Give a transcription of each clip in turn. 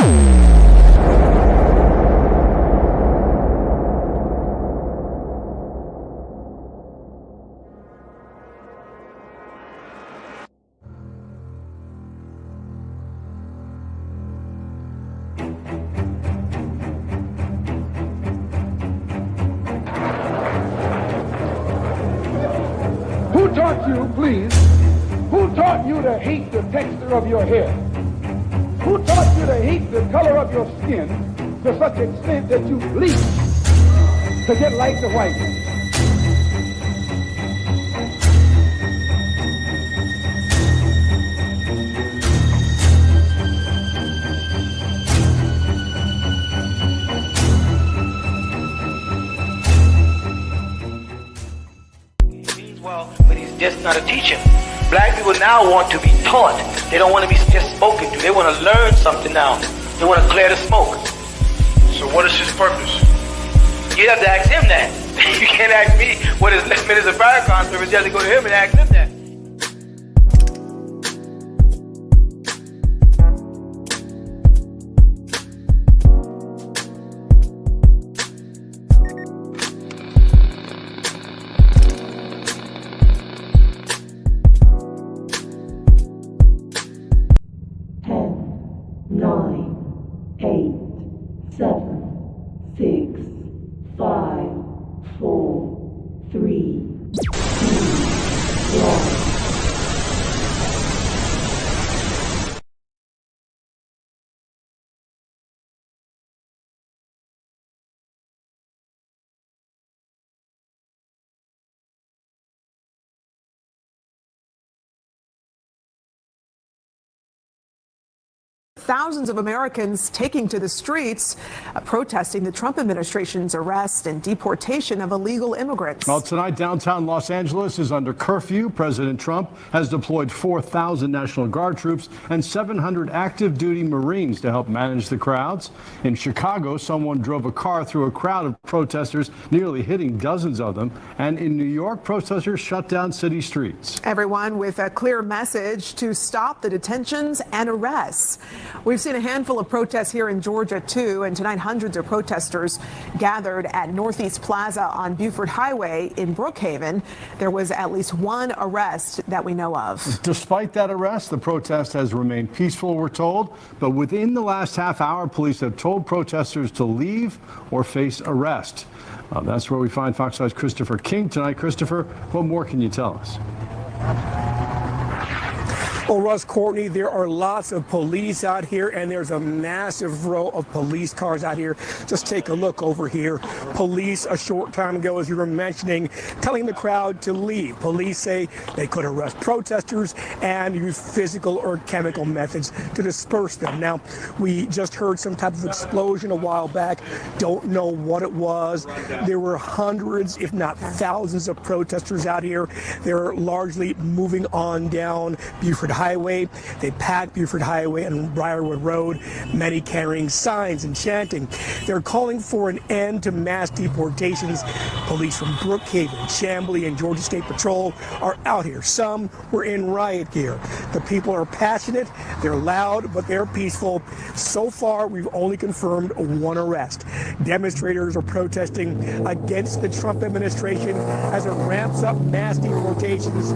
Who taught you, please, who taught you to hate the texture of your hair? Who taught you to hate the color of your skin to such extent that you bleach to get like the white man? Well, but he's just not a teacher. Black people now want to be taught. They don't want to be just spoken to. They want to learn something now. They want to clear the smoke. So what is his purpose? You have to ask him that. You can't ask me what his limit is a fire conservative. You have to go to him and ask him that. Thousands of Americans taking to the streets, protesting the Trump administration's arrest and deportation of illegal immigrants. Well, tonight, downtown Los Angeles is under curfew. President Trump has deployed 4,000 National Guard troops and 700 active duty Marines to help manage the crowds. In Chicago, someone drove a car through a crowd of protesters, nearly hitting dozens of them. And in New York, protesters shut down city streets. Everyone with a clear message to stop the detentions and arrests. We've seen a handful of protests here in Georgia, too, and tonight hundreds of protesters gathered at Northeast Plaza on Buford Highway in Brookhaven. There was at least one arrest that we know of. Despite that arrest, the protest has remained peaceful, we're told. But within the last half hour, police have told protesters to leave or face arrest. That's where we find Fox 5's Christopher King tonight. Christopher, what more can you tell us? Well, Russ, Courtney, there are lots of police out here, and there's a massive row of police cars out here. Just take a look over here. Police, a short time ago, as you were mentioning, telling the crowd to leave. Police say they could arrest protesters and use physical or chemical methods to disperse them. Now, we just heard some type of explosion a while back. Don't know what it was. There were hundreds, if not thousands, of protesters out here. They're largely moving on down Buford Highway. They packed Buford Highway and Briarwood Road, many carrying signs and chanting. They're calling for an end to mass deportations. Police from Brookhaven, Chamblee, and Georgia State Patrol are out here. Some were in riot gear. The people are passionate, they're loud, but they're peaceful. So far, we've only confirmed one arrest. Demonstrators are protesting against the Trump administration as it ramps up mass deportations.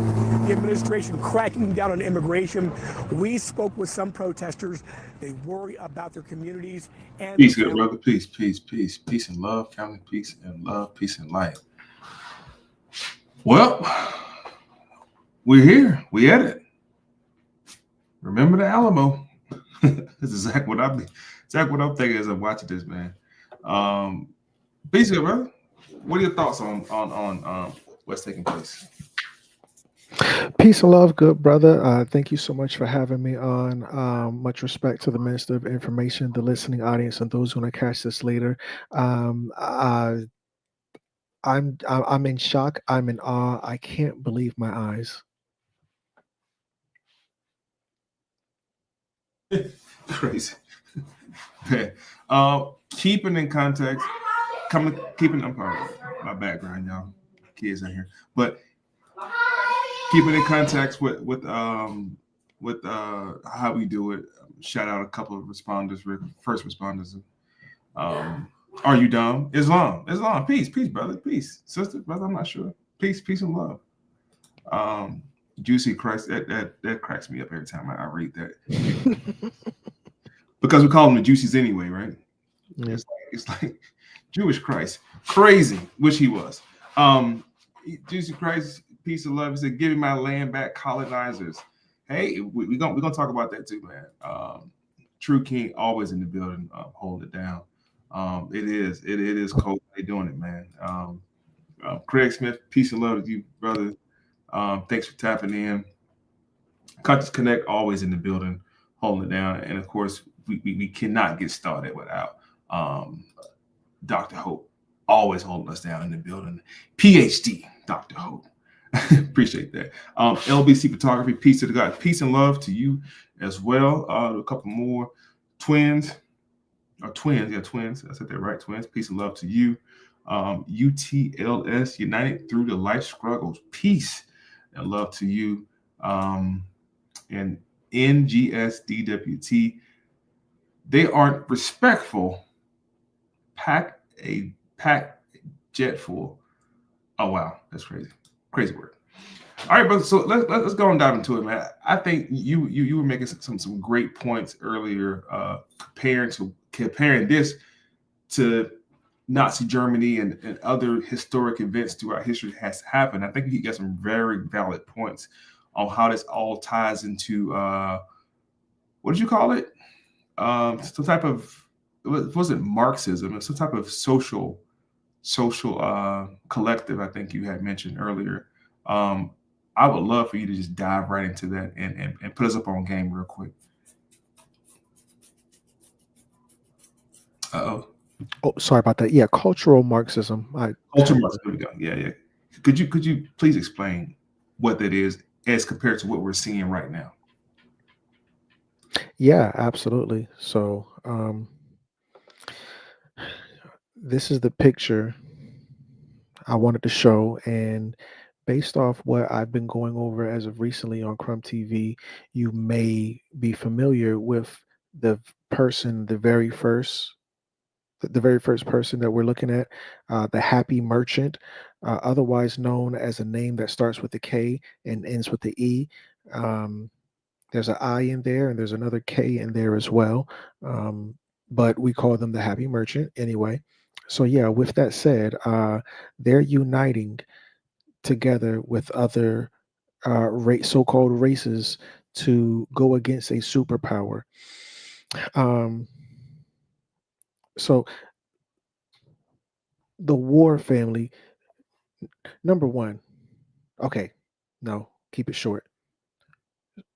The administration cracking down on immigration. We spoke with some protesters. They worry about their communities. And peace, good brother. Peace, peace, peace. Peace and love, family. Peace and love, peace and light. Well, we're here. We at it. Remember the Alamo. This is exactly what I'm thinking as I'm watching this, man. Peace, good brother. What are your thoughts on what's taking place? Peace and love, good brother. Thank you so much for having me on. Much respect to the Minister of Information, the listening audience, and those who want to catch this later. I'm in shock. I'm in awe. I can't believe my eyes. Crazy. Okay. Keeping in context, I'm sorry, my background, y'all. Kids in here, but keeping in context with with how we do it. Shout out a couple of responders, first responders. Are you dumb? Islam, peace, brother, peace, sister, brother. I'm not sure. Peace, and love. Juicy Christ, that cracks me up every time I read that. Because we call them the Juicies anyway, right? Yeah. It's like Jewish Christ, crazy, which he was. Juicy Christ, peace and love. He said, "Give me my land back, colonizers." Hey, we're gonna talk about that too, man. True King always in the building, holding it down. It is cold. They doing it, man. Craig Smith, peace and love to you, brother. Thanks for tapping in. Conscious Connect always in the building, holding it down, and of course, we cannot get started without Dr. Hope, always holding us down in the building. PhD, Dr. Hope. Appreciate that. LBC Photography, peace to the God, peace and love to you as well. A couple more twins. Twins. I said that right, twins. Peace and love to you. UTLS, United Through the Life Struggles. Peace and love to you. And NGSDWT, they aren't respectful. Pack jet full. Oh wow, that's crazy. Crazy word. All right, brother. So let's go and dive into it, man. I think you were making some great points earlier, comparing this to Nazi Germany and other historic events throughout history has happened. I think you got some very valid points on how this all ties into what did you call it? Some type of, it wasn't Marxism, some type of social collective. I think you had mentioned earlier. I would love for you to just dive right into that and put us up on game real quick. Oh, sorry about that. Yeah, cultural Marxism. Cultural Marxism. There we go. Yeah. Could you please explain what that is as compared to what we're seeing right now? Yeah, absolutely. So this is the picture I wanted to show, and based off what I've been going over as of recently on Crumb TV, you may be familiar with the person, the very first person that we're looking at, the Happy Merchant, otherwise known as a name that starts with a K and ends with the E. There's an I in there, and there's another K in there as well. But we call them the Happy Merchant anyway. So yeah, with that said, they're uniting together with other so-called races to go against a superpower. So the War family, number one, okay, no, keep it short.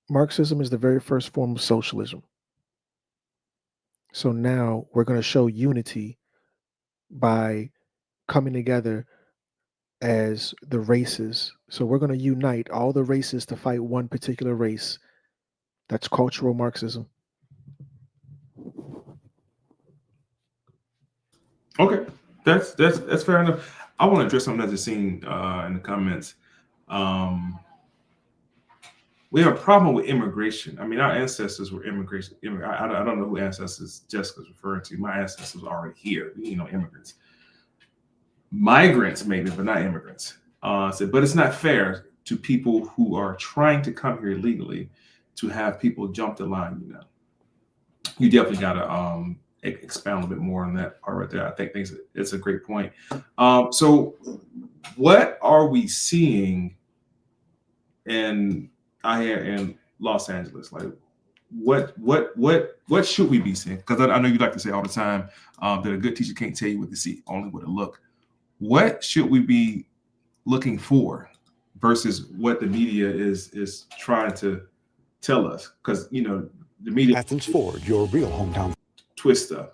Marxism is the very first form of socialism. So now we're going to show unity by coming together as the races. So we're going to unite all the races to fight one particular race. That's cultural Marxism. Okay, that's fair enough. I want to address something that's just seen in the comments. We have a problem with immigration. I mean, our ancestors were immigration. I don't know who ancestors Jessica's referring to. My ancestors were already here, immigrants. Migrants, maybe, but not immigrants. But it's not fair to people who are trying to come here illegally to have people jump the line, You definitely got to expound a bit more on that part right there. I think it's a great point. So what are we seeing in Los Angeles? Like what should we be seeing? Because I know you like to say all the time that a good teacher can't tell you what to see, only what to look. What should we be looking for versus what the media is trying to tell us? Because the media, Athens Ford, your real hometown, twist stuff.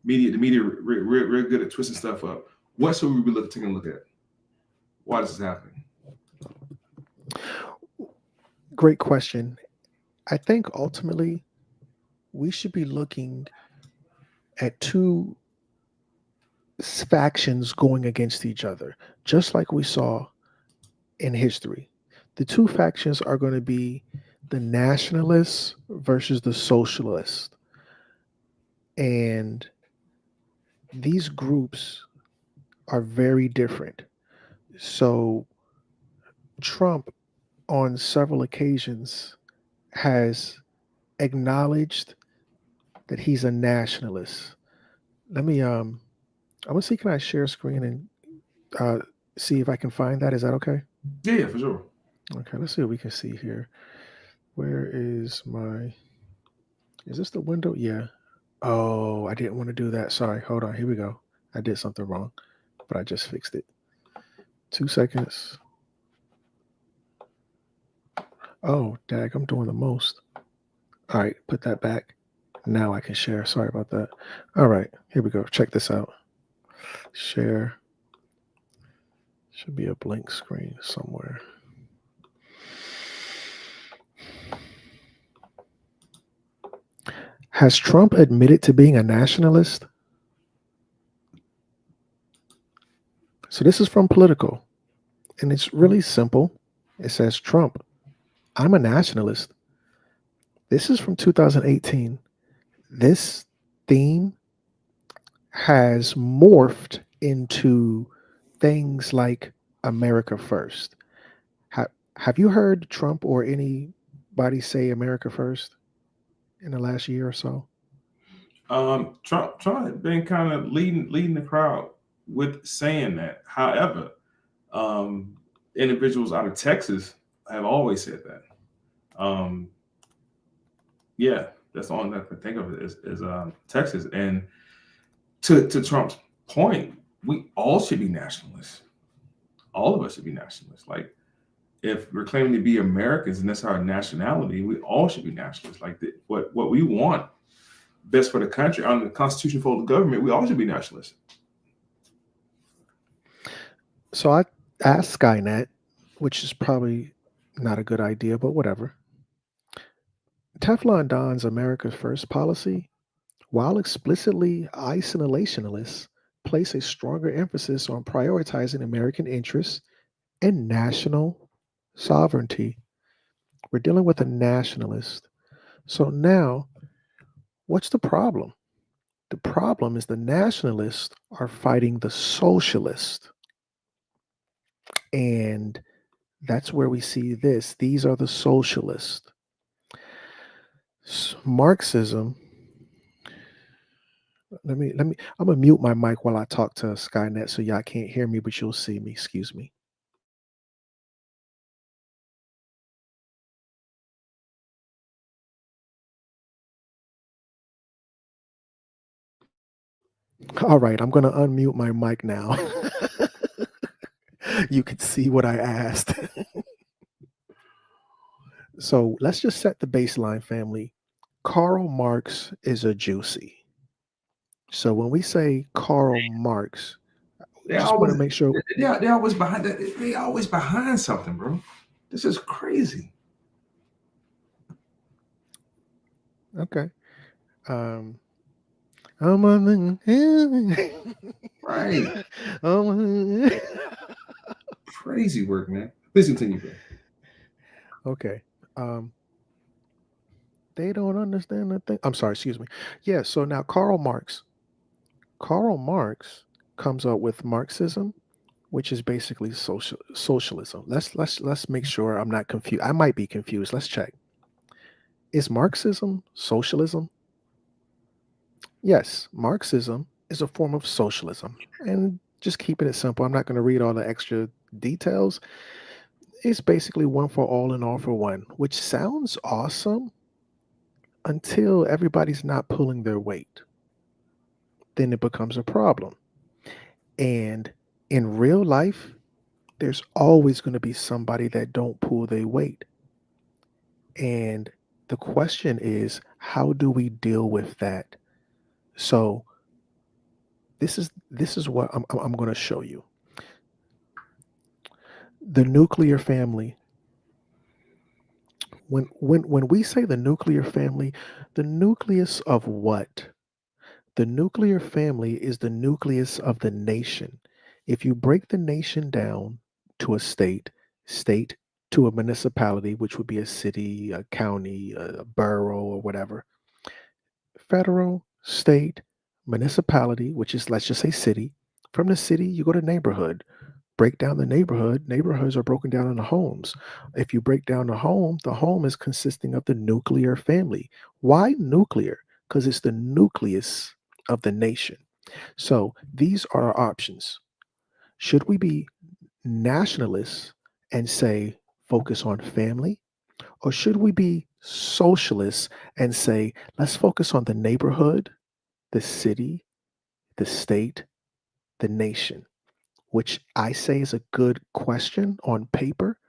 The media real good at twisting stuff up. What should we be taking a look at? Why this is happening? Great question. I think ultimately we should be looking at two factions going against each other, just like we saw in history. The two factions are going to be the nationalists versus the socialists. And these groups are very different. So Trump, on several occasions, has acknowledged that he's a nationalist. Let me I'm gonna see, can I share screen and see if I can find that? Is that okay? Yeah, for sure. Okay, let's see what we can see here. Where is my, is this the window? Yeah. Oh, I didn't want to do that. Sorry. Hold on. Here we go. I did something wrong, but I just fixed it. 2 seconds. Oh, dag, I'm doing the most. All right, put that back. Now I can share. Sorry about that. All right, here we go. Check this out. Share. Should be a blank screen somewhere. Has Trump admitted to being a nationalist? So this is from Political, and it's really simple. It says, Trump, I'm a nationalist. This is from 2018. This theme has morphed into things like America First. Have you heard Trump or anybody say America First in the last year or so? Trump had been kind of leading the crowd with saying that. However, individuals out of Texas have always said that. Yeah, that's the only thing I can think of is Texas. And to Trump's point, we all should be nationalists. All of us should be nationalists. Like, if we're claiming to be Americans and that's our nationality, we all should be nationalists. Like, what we want best for the country under the Constitution for the government, we all should be nationalists. So I asked Skynet, which is probably not a good idea, but whatever. Teflon Don's America First policy, while explicitly isolationist, place a stronger emphasis on prioritizing American interests and national sovereignty. We're dealing with a nationalist. So now, what's the problem? The problem is the nationalists are fighting the socialists. And that's where we see this. These are the socialists. Marxism. I'm gonna mute my mic while I talk to Skynet so y'all can't hear me, but you'll see me. Excuse me. All right, I'm gonna unmute my mic now. You can see what I asked. So let's just set the baseline, family. Karl Marx is a juicy. So when we say Karl Marx, They just want to always make sure. they always behind that. They always behind something, bro. This is crazy. Okay. I'm on the Right. I'm Crazy work, man. Please continue, bro. okay. They don't understand the thing. I'm sorry, excuse me. Yeah, so now Karl Marx. Karl Marx comes up with Marxism, which is basically socialism. Let's make sure I'm not confused. I might be confused. Let's check. Is Marxism socialism? Yes, Marxism is a form of socialism. And just keeping it simple, I'm not going to read all the extra details. It's basically one for all and all for one, which sounds awesome until everybody's not pulling their weight. Then it becomes a problem. And in real life, there's always going to be somebody that don't pull their weight. And the question is, how do we deal with that? So this is what I'm going to show you. The nuclear family. When we say the nuclear family, the nucleus of what? The nuclear family is the nucleus of the nation. If you break the nation down to a state, state to a municipality, which would be a city, a county, a borough, or whatever. Federal, state, municipality, which is, let's just say, city. From the city, you go to neighborhood. Break down the neighborhood. Neighborhoods are broken down into homes. If you break down the home is consisting of the nuclear family. Why nuclear? Because it's the nucleus of the nation. So these are our options. Should we be nationalists and say focus on family? Or should we be socialists and say let's focus on the neighborhood, the city, the state, the nation? Which I say is a good question on paper,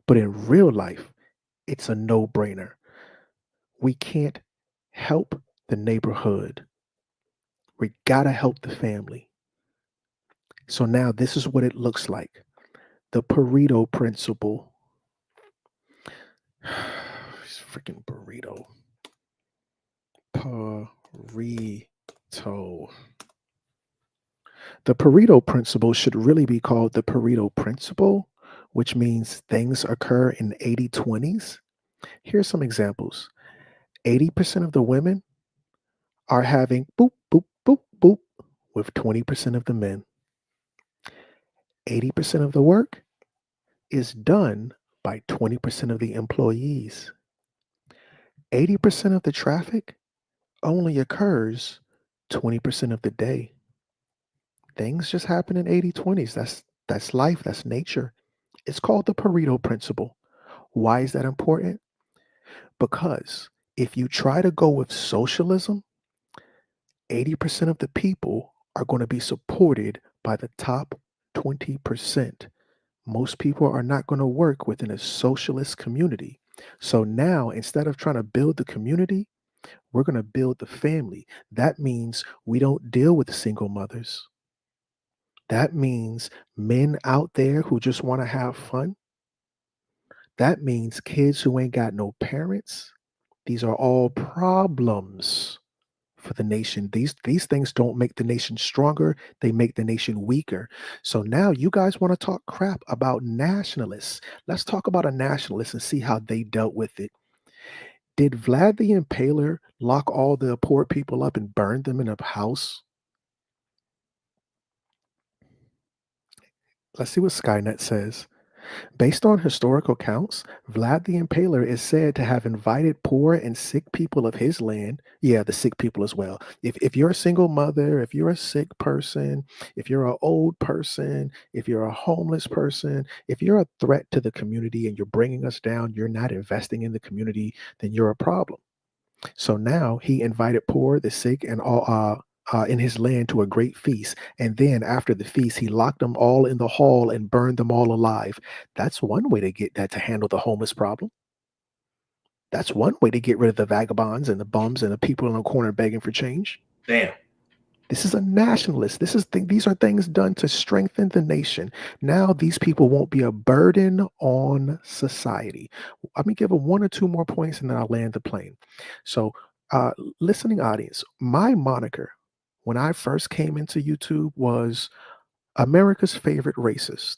but in real life, it's a no brainer. We can't help the neighborhood. We gotta help the family. So now this is what it looks like. The Pareto principle. Freaking burrito. Pareto. The Pareto principle should really be called the Pareto principle, which means things occur in 80/20s. Here's some examples. 80% of the women are having boop, boop, boop, boop with 20% of the men. 80% of the work is done by 20% of the employees. 80% of the traffic only occurs 20% of the day. Things just happen in 80/20s. That's life, that's nature. It's called the Pareto principle. Why is that important? Because if you try to go with socialism, 80% of the people are going to be supported by the top 20%. Most people are not going to work within a socialist community. So now, instead of trying to build the community, we're going to build the family. That means we don't deal with single mothers. That means men out there who just want to have fun. That means kids who ain't got no parents. These are all problems for the nation. These things don't make the nation stronger, they make the nation weaker. So now you guys want to talk crap about nationalists. Let's talk about a nationalist and see how they dealt with it. Did Vlad the Impaler lock all the poor people up and burn them in a house? Let's see what Skynet says. Based on historical accounts, Vlad the Impaler is said to have invited poor and sick people of his land. Yeah, the sick people as well. If you're a single mother, if you're a sick person, if you're an old person, if you're a homeless person, if you're a threat to the community and you're bringing us down, you're not investing in the community, then you're a problem. So now he invited poor, the sick, and all in his land to a great feast. And then after the feast, he locked them all in the hall and burned them all alive. That's one way to get that to handle the homeless problem. That's one way to get rid of the vagabonds and the bums and the people in the corner begging for change. Damn. This is a nationalist. These are things done to strengthen the nation. Now these people won't be a burden on society. Let me give them one or two more points and then I'll land the plane. So, listening audience, my moniker when I first came into YouTube was America's favorite racist.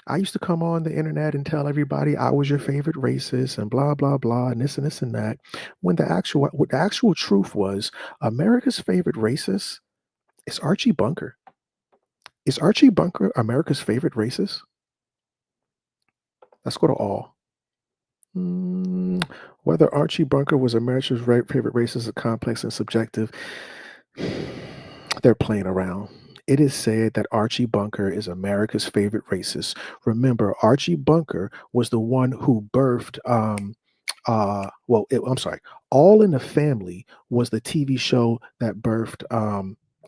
I used to come on the internet and tell everybody I was your favorite racist and blah blah blah and this and this and that. When what the actual truth was, America's favorite racist is Archie Bunker. Is Archie Bunker America's favorite racist? Let's go to all. Whether Archie Bunker was America's favorite racist is complex and subjective. They're playing around. It is said that Archie Bunker is America's favorite racist. Remember, Archie Bunker was the one who birthed I'm sorry. All in the Family was the TV show that birthed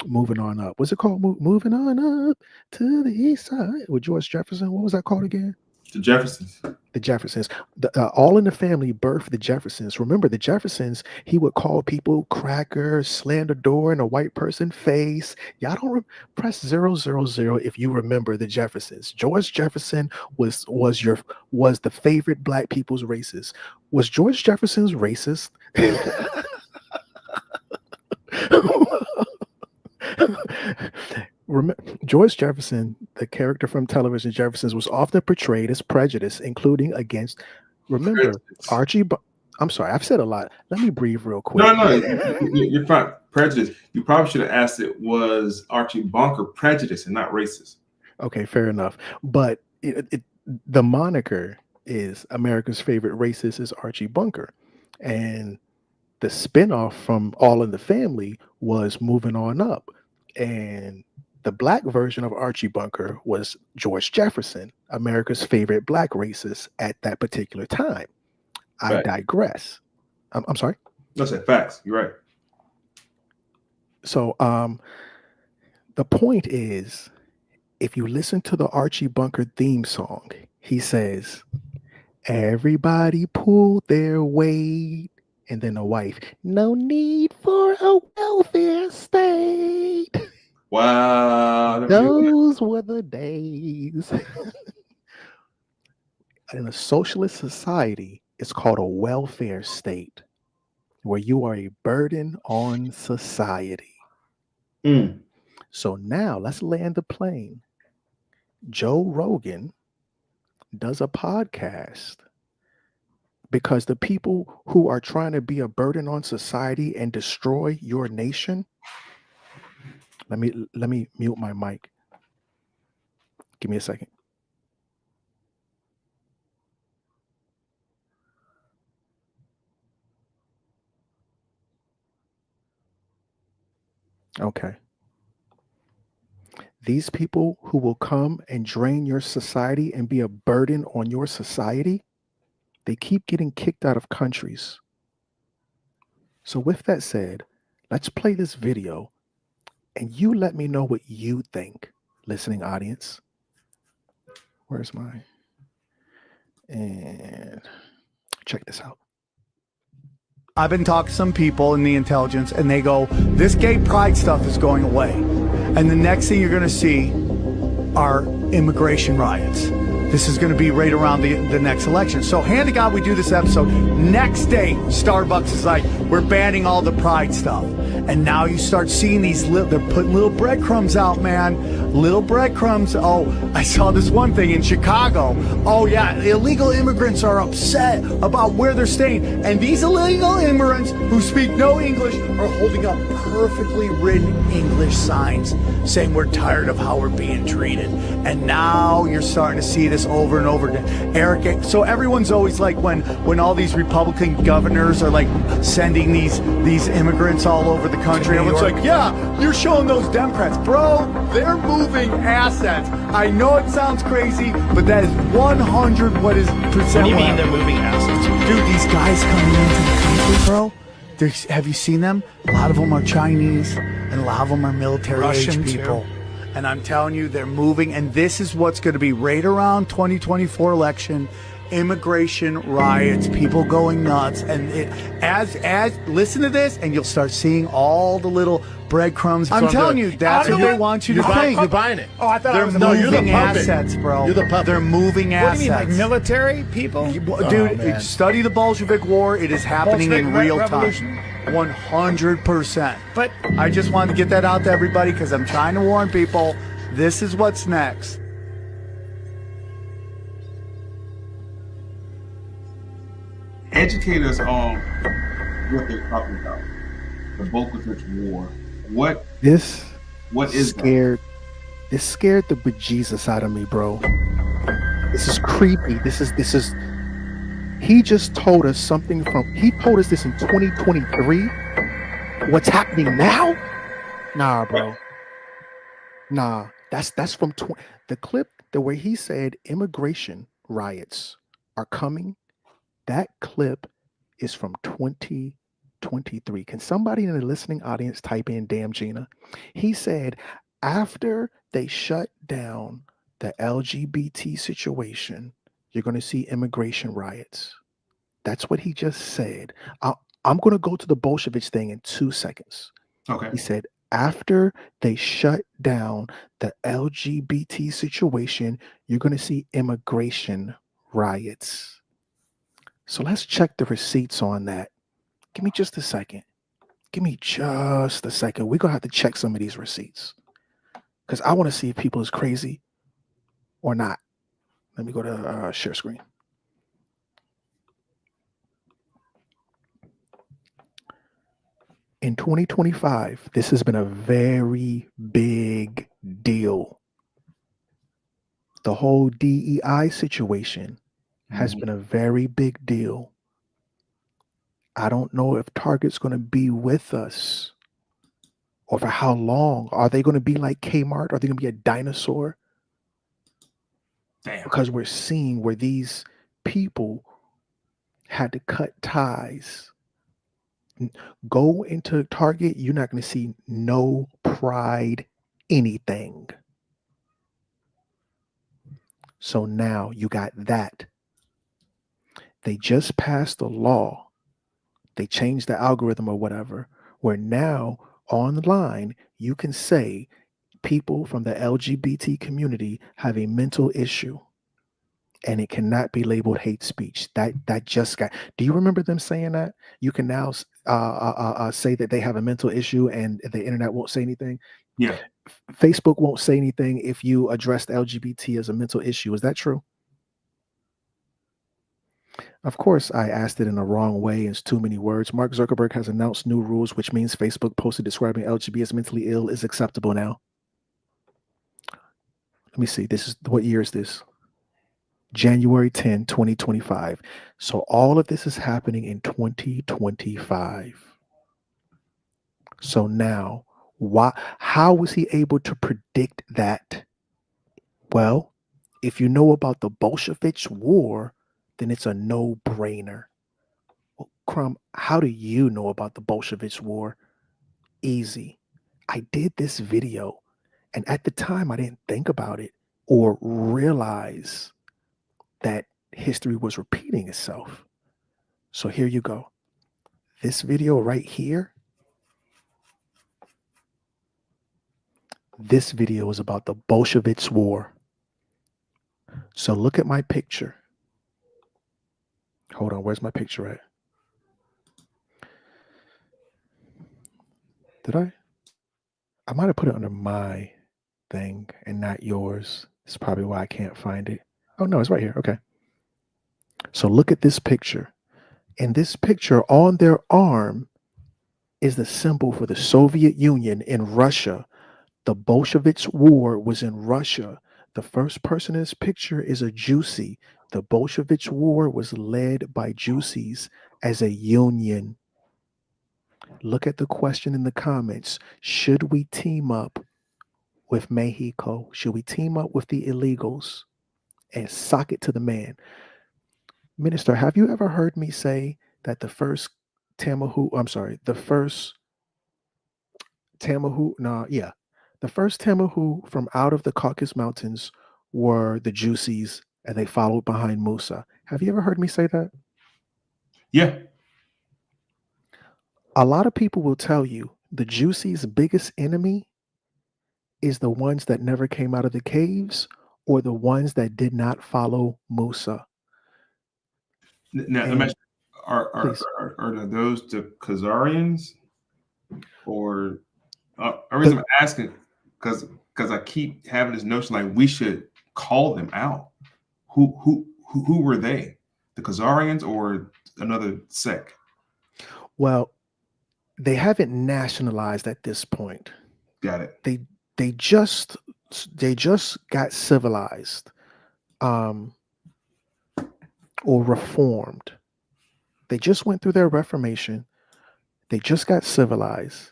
Moving On Up. What's it called? Moving On Up to the East Side with George Jefferson. What was that called again? The Jeffersons. The Jeffersons. All in the Family birthed the Jeffersons. Remember, the Jeffersons, he would call people crackers, slam the door in a white person's face. Y'all don't press 000 if you remember the Jeffersons. George Jefferson was the favorite black people's racist. Was George Jefferson's racist? George Jefferson, the character from television Jeffersons, was often portrayed as prejudiced, including against. Remember, Prejudice. I'm sorry, I've said a lot. Let me breathe real quick. No, you're fine. Prejudice. You probably should have asked it, was Archie Bunker prejudiced and not racist? Okay, fair enough. But the moniker is America's favorite racist is Archie Bunker. And the spinoff from All in the Family was Moving On Up. And the black version of Archie Bunker was George Jefferson, America's favorite black racist at that particular time. I Right. digress. I'm sorry. That's it. Facts. You're right. So the point is, if you listen to the Archie Bunker theme song, he says, everybody pull their weight. And then the wife, no need for a welfare state. Wow. Those were the days. In a socialist society, it's called a welfare state, where you are a burden on society. Mm. So now let's land the plane. Joe Rogan does a podcast because the people who are trying to be a burden on society and destroy your nation. Let me mute my mic. Give me a second. Okay. These people who will come and drain your society and be a burden on your society, they keep getting kicked out of countries. So with that said, let's play this video and you let me know what you think, listening audience. Where's mine? And check this out. I've been talking to some people in the intelligence, and they go, this gay pride stuff is going away. And the next thing you're going to see are immigration riots. This is going to be right around the next election. So hand to God we do this episode. Next day, Starbucks is like, we're banning all the pride stuff. And now you start seeing these, they're putting little breadcrumbs out, man. Little breadcrumbs. Oh, I saw this one thing in Chicago. Oh yeah, illegal immigrants are upset about where they're staying. And these illegal immigrants who speak no English are holding up perfectly written English signs saying we're tired of how we're being treated. And now you're starting to see this over and over again. Eric, so everyone's always like, when all these Republican governors are like sending these immigrants all over the country, everyone's like, yeah, you're showing those Democrats. Bro, they're moving assets. I know it sounds crazy, but that is 100 what is percent. What do you mean they're moving assets? Dude, these guys coming into the country, bro. Have you seen them? A lot of them are Chinese, and a lot of them are military-age people. Too. And I'm telling you, they're moving, and this is what's going to be right around 2024 election. Immigration riots, people going nuts, and as listen to this, and you'll start seeing all the little breadcrumbs. I'm telling you, that's what they want you to think. You're buying it. Oh, I thought they're moving assets, bro. You're the puppet. They're moving assets. What do you mean, like military people? Dude, study the Bolshevik War. It is happening in real time. 100%. But I just wanted to get that out to everybody because I'm trying to warn people. This is what's next. Educate us on what they're talking about. The Bolshevik War. What is scared? This scared the bejesus out of me, bro. This is creepy. This is. He just told us something he told us this in 2023. What's happening now? Nah, bro. Nah, that's from the clip the way he said immigration riots are coming. That clip is from 2023. Can somebody in the listening audience type in damn Gina? He said after they shut down the LGBT situation, you're going to see immigration riots. That's what he just said. I'm going to go to the Bolsheviks thing in 2 seconds. Okay. He said after they shut down the LGBT situation, you're going to see immigration riots. So let's check the receipts on that. Give me just a second. We're going to have to check some of these receipts. because I want to see if people is crazy or not. Let me go to share screen. In 2025, this has been a very big deal. The whole DEI situation has been a very big deal. I don't know if Target's going to be with us or for how long. Are they going to be like Kmart? Are they going to be a dinosaur? Damn. Because we're seeing where these people had to cut ties. Go into Target, you're not going to see no pride anything. So now you got that. They just passed a law. They changed the algorithm or whatever, where now online you can say people from the LGBT community have a mental issue and it cannot be labeled hate speech. That just got. Do you remember them saying that? You can now say that they have a mental issue and the internet won't say anything. Yeah. Facebook won't say anything if you address the LGBT as a mental issue. Is that true? Of course, I asked it in the wrong way. It's too many words. Mark Zuckerberg has announced new rules, which means Facebook posted describing LGBT as mentally ill is acceptable now. Let me see. This is what year is this? January 10, 2025. So all of this is happening in 2025. So now, how was he able to predict that? Well, if you know about the Bolshevik War, then it's a no-brainer. Well, Crumb, how do you know about the Bolshevik War? Easy. I did this video, and at the time I didn't think about it or realize that history was repeating itself. So here you go. This video right here, this video is about the Bolshevik War. So look at my picture. Hold on, where's my picture at? Did I? I might have put it under my thing and not yours. It's probably why I can't find it. Oh no, it's right here. Okay. So look at this picture. In this picture, on their arm is the symbol for the Soviet Union in Russia. The Bolshevik War was in Russia. The first person in this picture is a Juicy. The Bolshevik War was led by Juicies as a union. Look at the question in the comments. Should we team up with Mexico? Should we team up with the illegals and sock it to the man? Minister, have you ever heard me say that the first Tamahu from out of the Caucasus Mountains were the Juicies and they followed behind Musa? Have you ever heard me say that? Yeah. A lot of people will tell you the Juicy's biggest enemy is the ones that never came out of the caves or the ones that did not follow Musa. Now, let me ask you, are those the Khazarians? Or the reason I'm asking, because I keep having this notion like we should call them out. Who were they? The Khazarians or another sect? Well, they haven't nationalized at this point. Got it. They just got civilized, or reformed. They just went through their reformation. They just got civilized.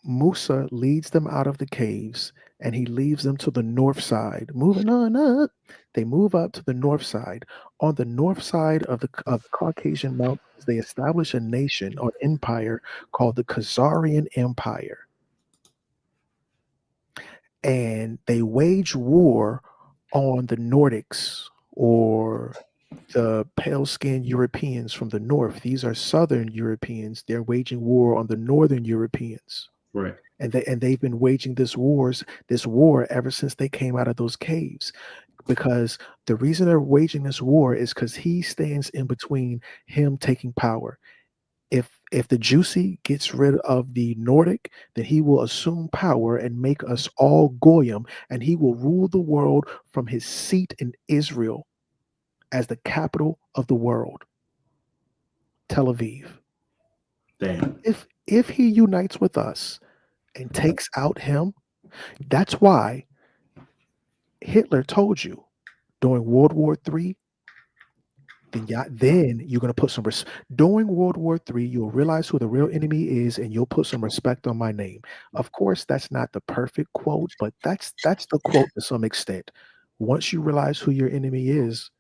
Musa leads them out of the caves and he leaves them to the north side. Moving on up, they move up to the north side. On the north side of the Caucasian Mountains, they establish a nation or empire called the Khazarian Empire. And they wage war on the Nordics or the pale-skinned Europeans from the north. These are southern Europeans. They're waging war on the northern Europeans. Right. And they've been waging this war ever since they came out of those caves. Because the reason they're waging this war is because he stands in between him taking power. If the Juicy gets rid of the Nordic, then he will assume power and make us all Goyim, and he will rule the world from his seat in Israel as the capital of the world, Tel Aviv. Damn. If he unites with us and takes out him, that's why Hitler told you during World War III, then you're going to put some during World War III, you'll realize who the real enemy is and you'll put some respect on my name. Of course, that's not the perfect quote, but that's the quote to some extent. Once you realize who your enemy is,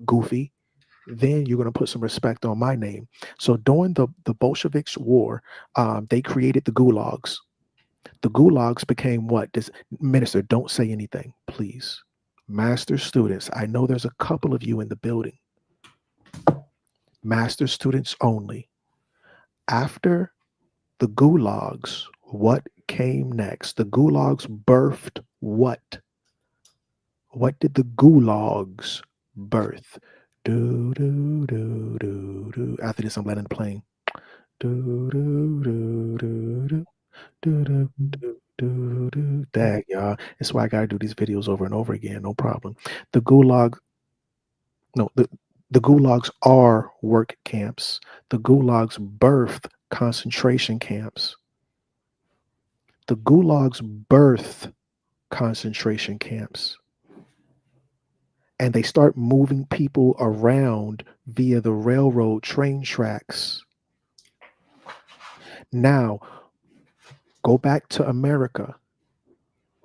Goofy, then you're going to put some respect on my name. So during the Bolsheviks war, they created the gulags. The gulags became what? This minister, don't say anything, please. Master students, I know there's a couple of you in the building. Master students only. After the gulags, what came next? The gulags birthed what? What did the gulags birth? Do do do do do. After this, I'm letting it play. Do do do do do do do do do do. Dag, y'all. That's why I gotta do these videos over and over again. No problem. The gulag. No, the gulags are work camps. The gulags birthed concentration camps. The gulags birthed concentration camps. And they start moving people around via the railroad train tracks. Now, go back to America.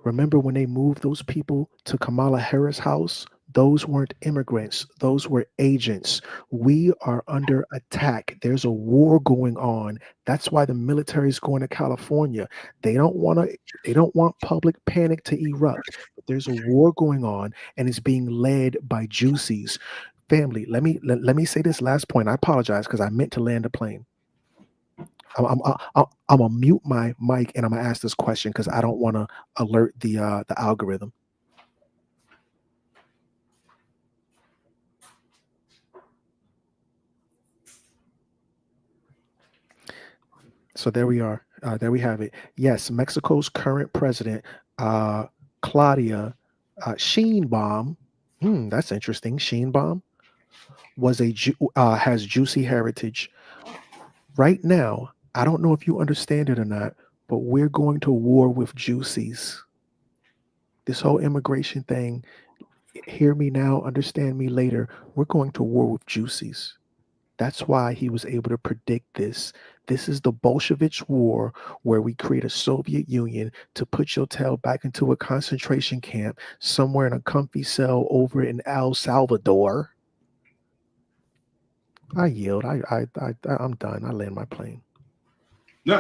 Remember when they moved those people to Kamala Harris' house? Those weren't immigrants. Those were agents. We are under attack. There's a war going on. That's why the military is going to California. They don't want public panic to erupt. But there's a war going on, and it's being led by juicies. Family, let me say this last point. I apologize because I meant to land a plane. I'm gonna mute my mic and I'm gonna ask this question because I don't want to alert the algorithm. So there we are. There we have it. Yes, Mexico's current president, Claudia Sheinbaum. That's interesting. Sheinbaum was has juicy heritage. Right now, I don't know if you understand it or not, but we're going to war with juicies. This whole immigration thing, hear me now, understand me later. We're going to war with juicies. That's why he was able to predict this. This is the Bolshevik war where we create a Soviet Union to put your tail back into a concentration camp somewhere in a comfy cell over in El Salvador. I yield. I'm done. I land my plane. No,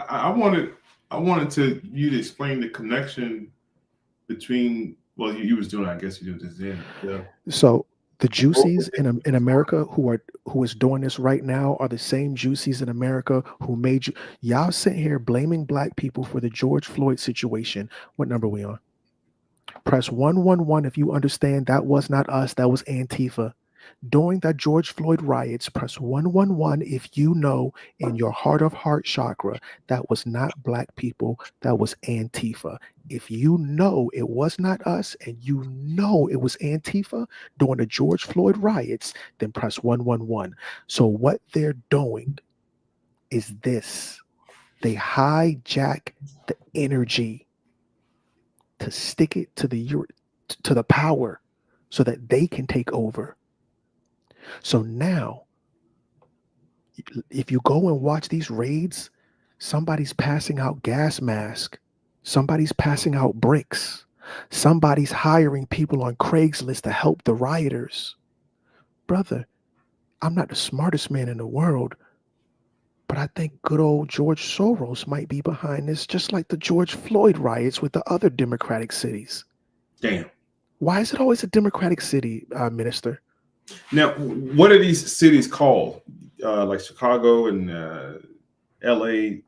I wanted to you to explain the connection between. Well, you was doing. I guess you did this then. Yeah. So the juicies in America who is doing this right now are the same juicies in America who made you. Y'all sitting here blaming black people for the George Floyd situation. What number are we on? Press 111 if you understand that was not us. That was Antifa. During the George Floyd riots, press 111 if you know in your heart of heart chakra that was not black people, that was Antifa. If you know it was not us and you know it was Antifa during the George Floyd riots, then press 111. So what they're doing is this. They hijack the energy to stick it to the power so that they can take over. So now, if you go and watch these raids, somebody's passing out gas masks, somebody's passing out bricks, somebody's hiring people on Craigslist to help the rioters. Brother, I'm not the smartest man in the world, but I think good old George Soros might be behind this, just like the George Floyd riots with the other Democratic cities. Damn. Why is it always a Democratic city, Minister? Now, what are these cities called? Like Chicago and LA,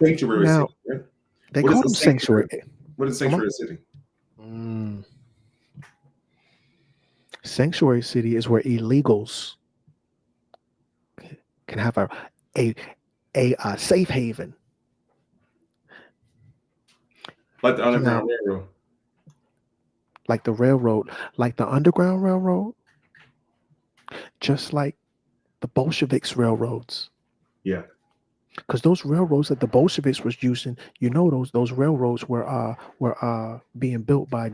sanctuary now, city, right? They call them sanctuary. What is sanctuary city? Sanctuary city is where illegals can have a safe haven. Like the Now, Underground Railroad. like the railroad, like the Underground Railroad, just like the Bolsheviks' railroads. Yeah. Because those railroads that the Bolsheviks was using, you know, those railroads were being built by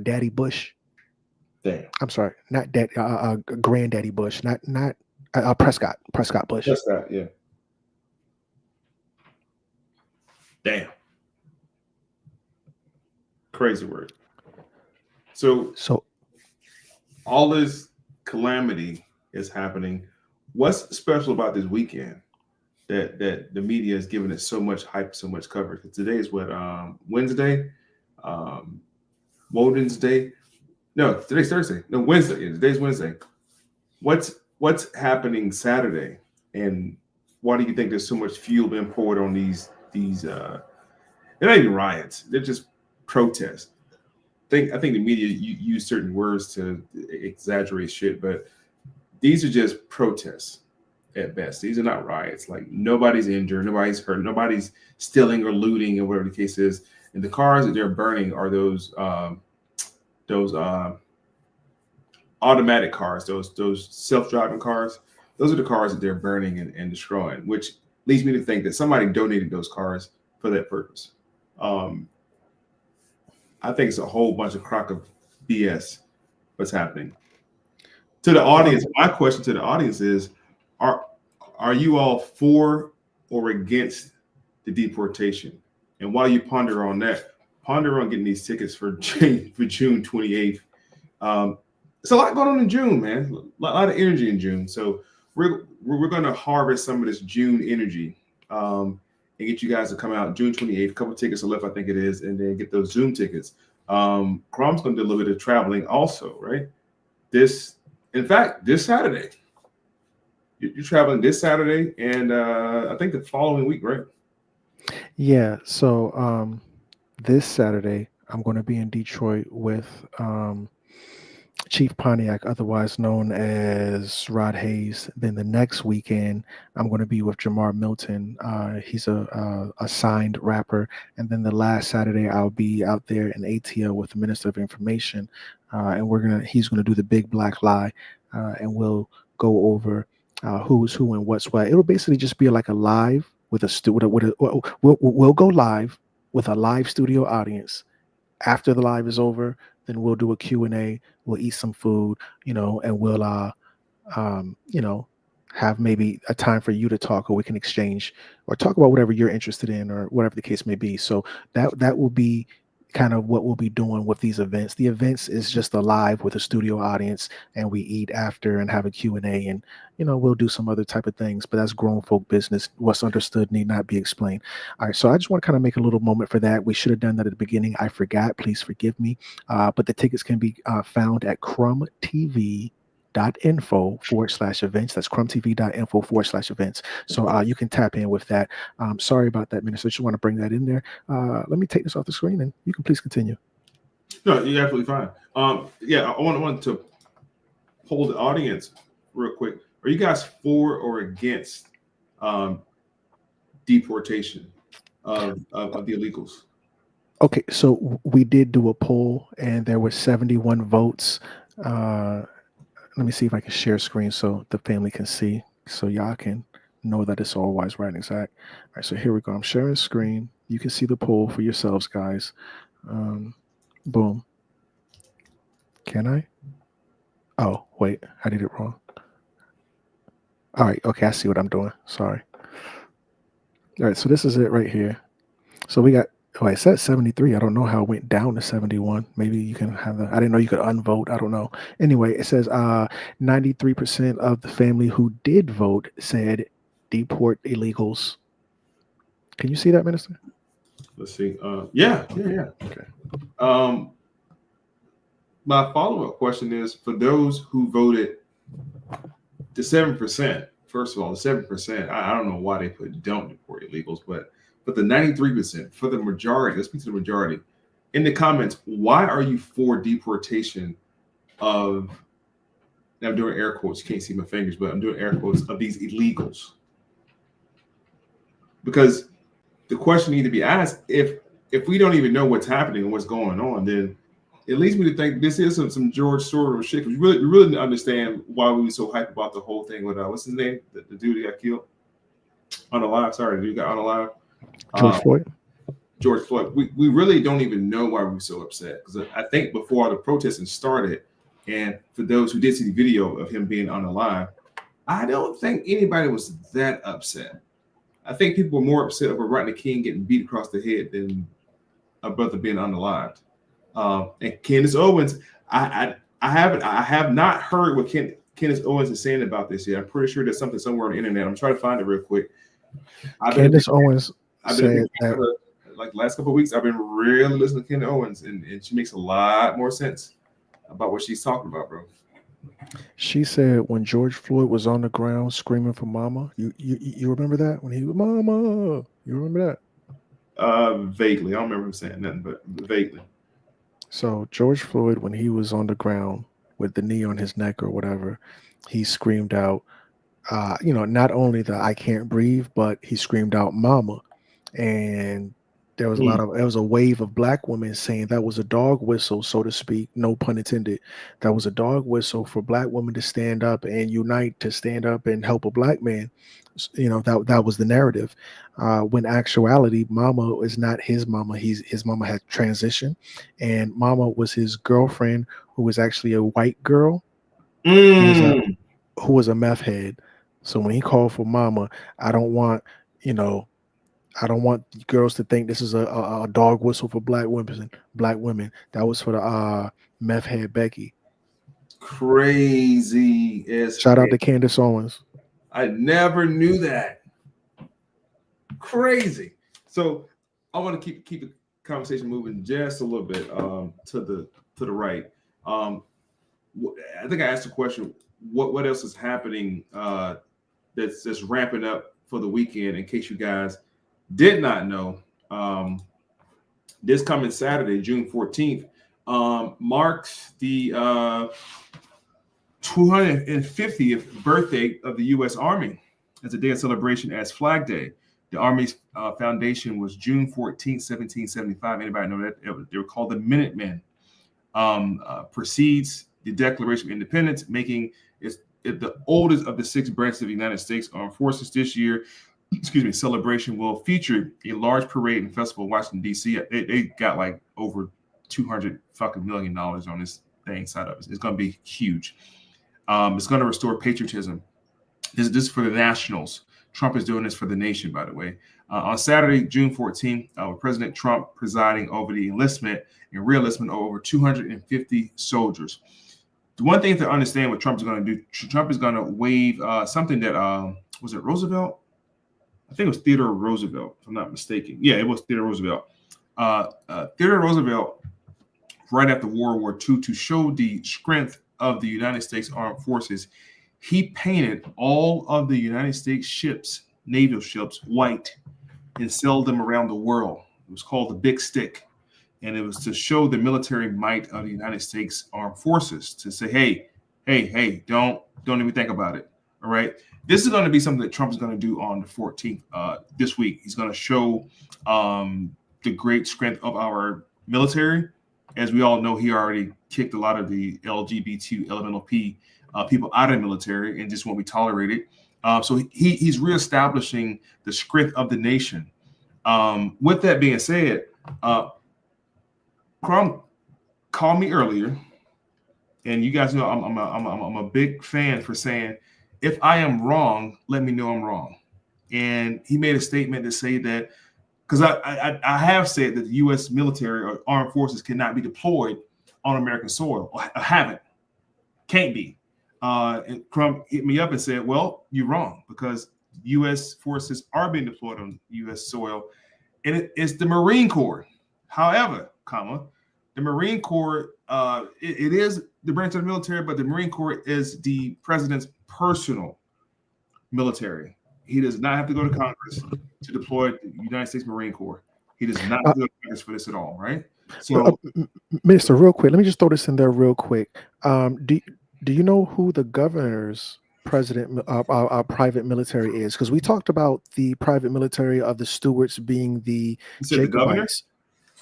Daddy Bush. Damn. I'm sorry, not Daddy, Granddaddy Bush, not Prescott Bush. That's that. Yeah. Damn. Crazy word. So all this calamity is happening. What's special about this weekend that the media is giving it so much hype, so much coverage? Today is what, Wednesday, Woden's Day. No, today's Thursday. No, Wednesday. Yeah, today's Wednesday. What's happening Saturday, and why do you think there's so much fuel being poured on these? They're not even riots. They're just protests. I think the media use certain words to exaggerate shit, but these are just protests at best. These are not riots. Like, nobody's injured, nobody's hurt, nobody's stealing or looting, or whatever the case is. And the cars that they're burning are those automatic cars, those self-driving cars. Those are the cars that they're burning and destroying, which leads me to think that somebody donated those cars for that purpose. I think it's a whole bunch of crock of BS what's happening. To the audience, my question to the audience is, are you all for or against the deportation? And while you ponder on that, ponder on getting these tickets for June 28th. It's a lot going on in June, man. A lot of energy in June. So we're going to harvest some of this June energy and get you guys to come out June 28th. A couple tickets are left, I think it is, and then get those Zoom tickets. Crom's going to do a little bit of traveling also, right? This Saturday. You're traveling this Saturday, and I think the following week, right? Yeah. So this Saturday, I'm going to be in Detroit with Chief Pontiac, otherwise known as Rod Hayes. Then the next weekend, I'm going to be with Jamar Milton. He's a signed rapper. And then the last Saturday, I'll be out there in ATL with the Minister of Information, and he's gonna do the Big Black Lie, and we'll go over who's who and what's what. It'll basically just be like a live with we'll go live with a live studio audience. After the live is over, then we'll do a Q&A. We'll eat some food, and we'll have maybe a time for you to talk, or we can exchange or talk about whatever you're interested in, or whatever the case may be. So that will be kind of what we'll be doing with these events. The events is just a live with a studio audience, and we eat after and have a Q&A, and we'll do some other type of things, but that's grown folk business. What's understood need not be explained. All right, so I just want to kind of make a little moment for that. We should have done that at the beginning. I forgot. Please forgive me. But the tickets can be found at crumtv.info/events. That's crumtv.info/events. So you can tap in with that. Sorry about that, Minister. Just want to bring that in there. Let me take this off the screen, and you can please continue. No, you're absolutely fine. Yeah, I want to poll the audience real quick. Are you guys for or against deportation of the illegals? Okay, so we did do a poll, and there were 71 votes. Let me see if I can share screen so the family can see, so y'all can know that it's all wise, right, and exact. All right, so here we go. I'm sharing screen. You can see the poll for yourselves, guys. Boom. Can I? Oh, wait, I did it wrong. All right, okay, I see what I'm doing. Sorry. All right, so this is it right here. So we got, it said 73. I don't know how it went down to 71. Maybe you can have I didn't know you could unvote. I don't know. Anyway, it says 93% of the family who did vote said deport illegals. Can you see that, Minister? Let's see. Yeah. Okay. My follow-up question is, for those who voted the 7%, first of all, the 7%, I don't know why they put don't deport illegals, but the 93%, for the majority, let's speak to the majority. In the comments, why are you for deportation of, now I'm doing air quotes, you can't see my fingers, but I'm doing air quotes, of these illegals? because the question need to be asked, if we don't even know what's happening and what's going on, then at least we think this is some George Soros shit. We really didn't understand why we were so hyped about the whole thing with what's his name, the dude that got killed unalive. Sorry, the dude got unalive. George Floyd. We really don't even know why we were so upset, because I think before the protesting started, and for those who did see the video of him being unalive, I don't think anybody was that upset. I think people were more upset over Rodney King getting beat across the head than a brother being unalived. And Candace Owens, I have not heard what Candace Owens is saying about this yet. I'm pretty sure there's something somewhere on the internet. I'm trying to find it real quick. Candace Owens said that, like the last couple of weeks, I've been really listening to Candace Owens, and she makes a lot more sense about what she's talking about, bro. She said when George Floyd was on the ground screaming for mama, you remember that? When he was mama, you remember that? Vaguely. I don't remember him saying nothing, but vaguely. So George Floyd, when he was on the ground with the knee on his neck or whatever, he screamed out, not only the I can't breathe, but he screamed out mama. And there was there was a wave of black women saying that was a dog whistle, so to speak, no pun intended. That was a dog whistle for black women to stand up and unite, to stand up and help a black man. That was the narrative. When actuality, mama is not his mama. His mama had transitioned, and mama was his girlfriend, who was actually a white girl who was a meth head. So when he called for mama, I don't want girls to think this is a dog whistle for black women. That was for the meth head Becky. Crazy as shout out to Candace Owens. I never knew that. Crazy. So I want to keep the conversation moving just a little bit to the right. I think I asked the question, what else is happening that's ramping up for the weekend, in case you guys did not know. This coming Saturday, June 14th, marks the 250th birthday of the U.S. Army as a day of celebration as Flag Day. The Army's foundation was June 14th, 1775. Anybody know that? They were called the Minutemen. Precedes the Declaration of Independence, making it the oldest of the 6 branches of the United States Armed Forces. This year, celebration will feature a large parade and festival in Washington, D.C. They got like over $200 million on this thing side of it. It's going to be huge. It's going to restore patriotism. This is for the nationals. Trump is doing this for the nation, by the way. On Saturday, June 14th, with President Trump presiding over the enlistment and re-enlistment of over 250 soldiers. The one thing to understand what Trump is going to do, Trump is going to waive something that, was it Roosevelt? I think it was Theodore Roosevelt, if I'm not mistaken. Yeah, it was Theodore Roosevelt. Theodore Roosevelt, right after World War II, to show the strength of the United States Armed Forces, he painted all of the United States ships, naval ships, white and sailed them around the world. It was called the Big Stick. And it was to show the military might of the United States Armed Forces, to say, hey, don't even think about it. All right. This is going to be something that Trump is going to do on the 14th this week. He's going to show the great strength of our military. As we all know, he already kicked a lot of the LGBT, LMNOP people out of the military and just won't be tolerated. So he's reestablishing the strength of the nation. With that being said, Crumb called me earlier, and you guys know I'm a big fan for saying, if I am wrong, let me know I'm wrong. And he made a statement to say that, because I have said that the U.S. military or armed forces cannot be deployed on American soil. I haven't, can't be. And Crump hit me up and said, well, you're wrong, because U.S. forces are being deployed on U.S. soil, and it's the Marine Corps. However, the Marine Corps, it is the branch of the military, but the Marine Corps is the president's personal military. He does not have to go to Congress to deploy the United States Marine Corps. He does not have to go to Congress for this at all, right? So, Minister, real quick, let me just throw this in there real quick. Do you know who the governor's president, our private military is? Because we talked about the private military of the Stuarts being the You said the governor? Jacobites.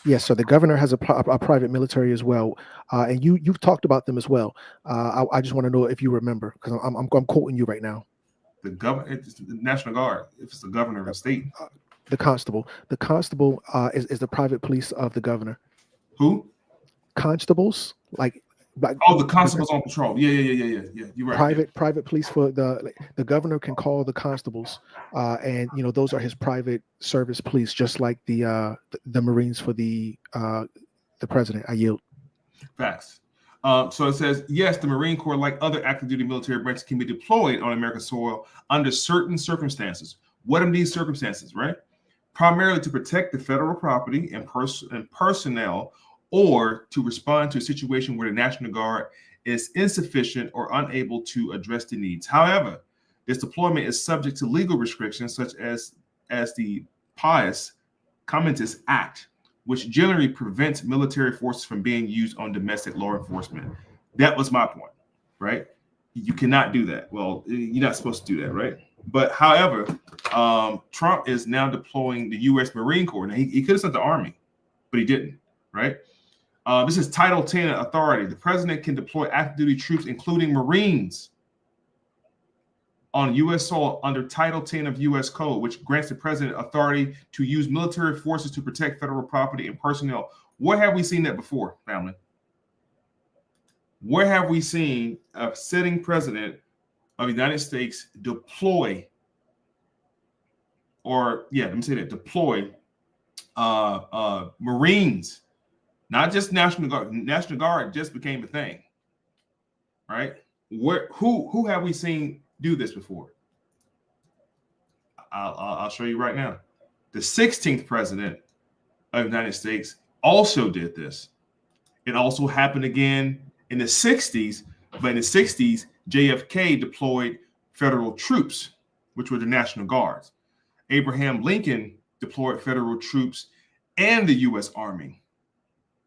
Yes, so the governor has a private military as well, and you've talked about them as well. I just want to know if you remember, because I'm quoting you right now. The governor, it's the National Guard. If it's the governor of a state, The constable is the private police of the governor. who? Constables, like Oh, the constables on patrol. Yeah. You're right. Private police for the governor can call the constables, and those are his private service police, just like the Marines for the president. I yield. Facts. So it says, yes, the Marine Corps, like other active duty military branches, can be deployed on American soil under certain circumstances. What are these circumstances, right? Primarily to protect the federal property and personnel, or to respond to a situation where the National Guard is insufficient or unable to address the needs. However, this deployment is subject to legal restrictions such as the Pious Commonwealth Act, which generally prevents military forces from being used on domestic law enforcement. That was my point, right? You cannot do that. Well, you're not supposed to do that, right? But however, Trump is now deploying the U.S. Marine Corps. Now, he could have sent the Army, but he didn't, right? This is Title 10 authority. The president can deploy active duty troops, including Marines, on U.S. soil under Title 10 of U.S. Code, which grants the president authority to use military forces to protect federal property and personnel. Where have we seen that before, family? Where have we seen a sitting president of the United States deploy, deploy Marines? Not just National Guard. National Guard just became a thing, right? Who have we seen do this before? I'll show you right now. The 16th president of the United States also did this. It also happened again in the 60s, but in the 60s, JFK deployed federal troops, which were the National Guards. Abraham Lincoln deployed federal troops and the U.S. Army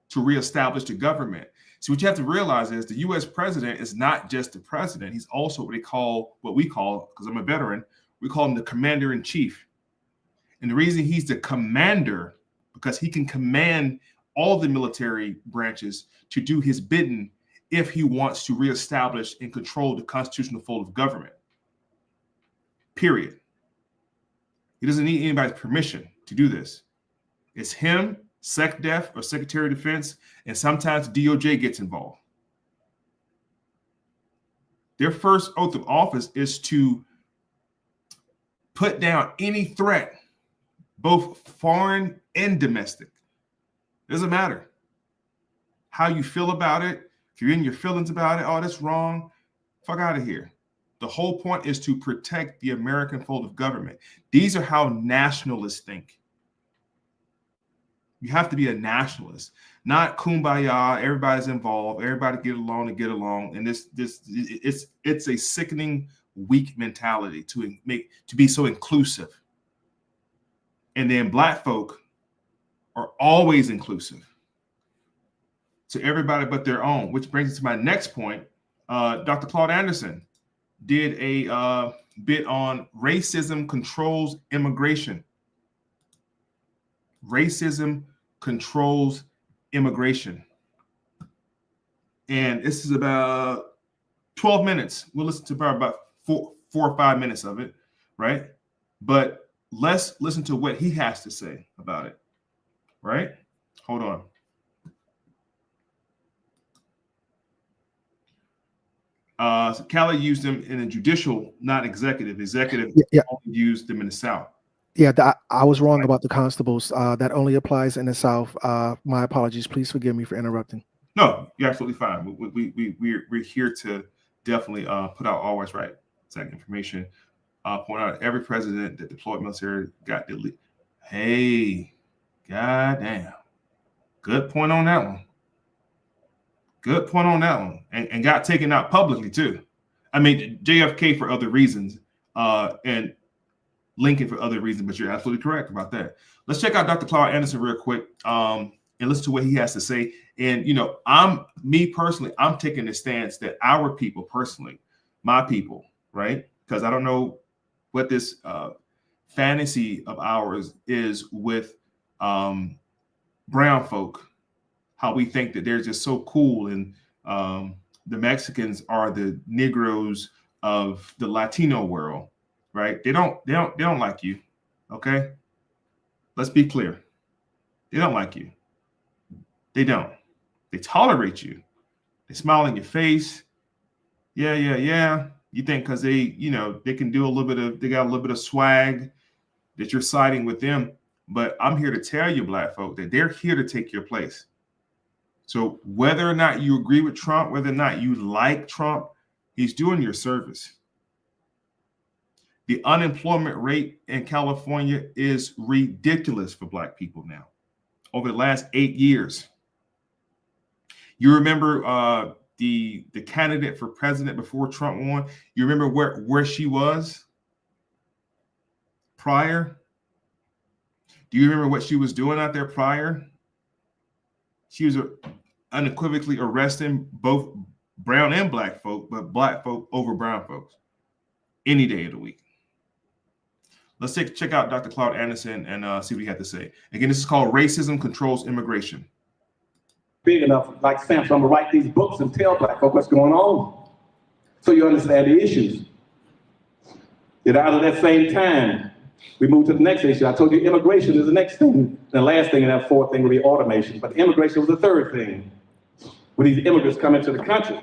to reestablish the government. So what you have to realize is the U.S. president is not just the president. He's also what we call, because I'm a veteran, we call him the commander in chief. And the reason he's the commander, because he can command all the military branches to do his bidding if he wants to reestablish and control the constitutional fold of government. Period. He doesn't need anybody's permission to do this. It's him, SecDef or Secretary of Defense, and sometimes DOJ gets involved. Their first oath of office is to put down any threat, both foreign and domestic. Doesn't matter how you feel about it. If you're in your feelings about it, oh, that's wrong, fuck out of here. The whole point is to protect the American fold of government. These are how nationalists think. You have to be a nationalist, not kumbaya. Everybody's involved. Everybody get along and get along. And it's a sickening, weak mentality to be so inclusive. And then Black folk are always inclusive to everybody but their own, which brings us to my next point. Dr. Claude Anderson did a bit on racism controls immigration. Racism controls immigration. And this is about 12 minutes. We'll listen to about 4 or 5 minutes of it, right? But let's listen to what he has to say about it, right? Hold on. So Cali used them in a judicial, not executive. Executive only used them in the South. Yeah, I was wrong about the constables. That only applies in the South. My apologies. Please forgive me for interrupting. No, you're absolutely fine. We're here to definitely put out always right exact information. Point out every president that deployed military got deleted. Hey, goddamn. Good point on that one. Good point on that one. And got taken out publicly too. I mean, JFK for other reasons, and Lincoln for other reasons, but you're absolutely correct about that. Let's check out Dr. Claude Anderson real quick and listen to what he has to say. And, you know, I'm taking the stance that our people personally, my people, right? Because I don't know what this fantasy of ours is with brown folk, how we think that they're just so cool, and the Mexicans are the Negroes of the Latino world, right? They don't like you. Okay, let's be clear. They don't like you. They don't. They tolerate you. They smile in your face. Yeah, yeah, yeah. You think because they, they can do they got a little bit of swag that you're siding with them. But I'm here to tell you, black folk, that they're here to take your place. So whether or not you agree with Trump, whether or not you like Trump, he's doing your service. The unemployment rate in California is ridiculous for black people now. Over the last 8 years. You remember the candidate for president before Trump won? You remember where she was prior? Do you remember what she was doing out there prior? She was unequivocally arresting both brown and black folk, but black folk over brown folks any day of the week. Let's check out Dr. Claude Anderson and see what he had to say. Again, this is called Racism Controls Immigration. Big enough, like Sam, so I'm gonna write these books and tell black folk what's going on, so you understand the issues. Yet out of that same time, we move to the next issue. I told you immigration is the next thing. The last thing, and that fourth thing would be automation. But immigration was the third thing. When these immigrants come into the country,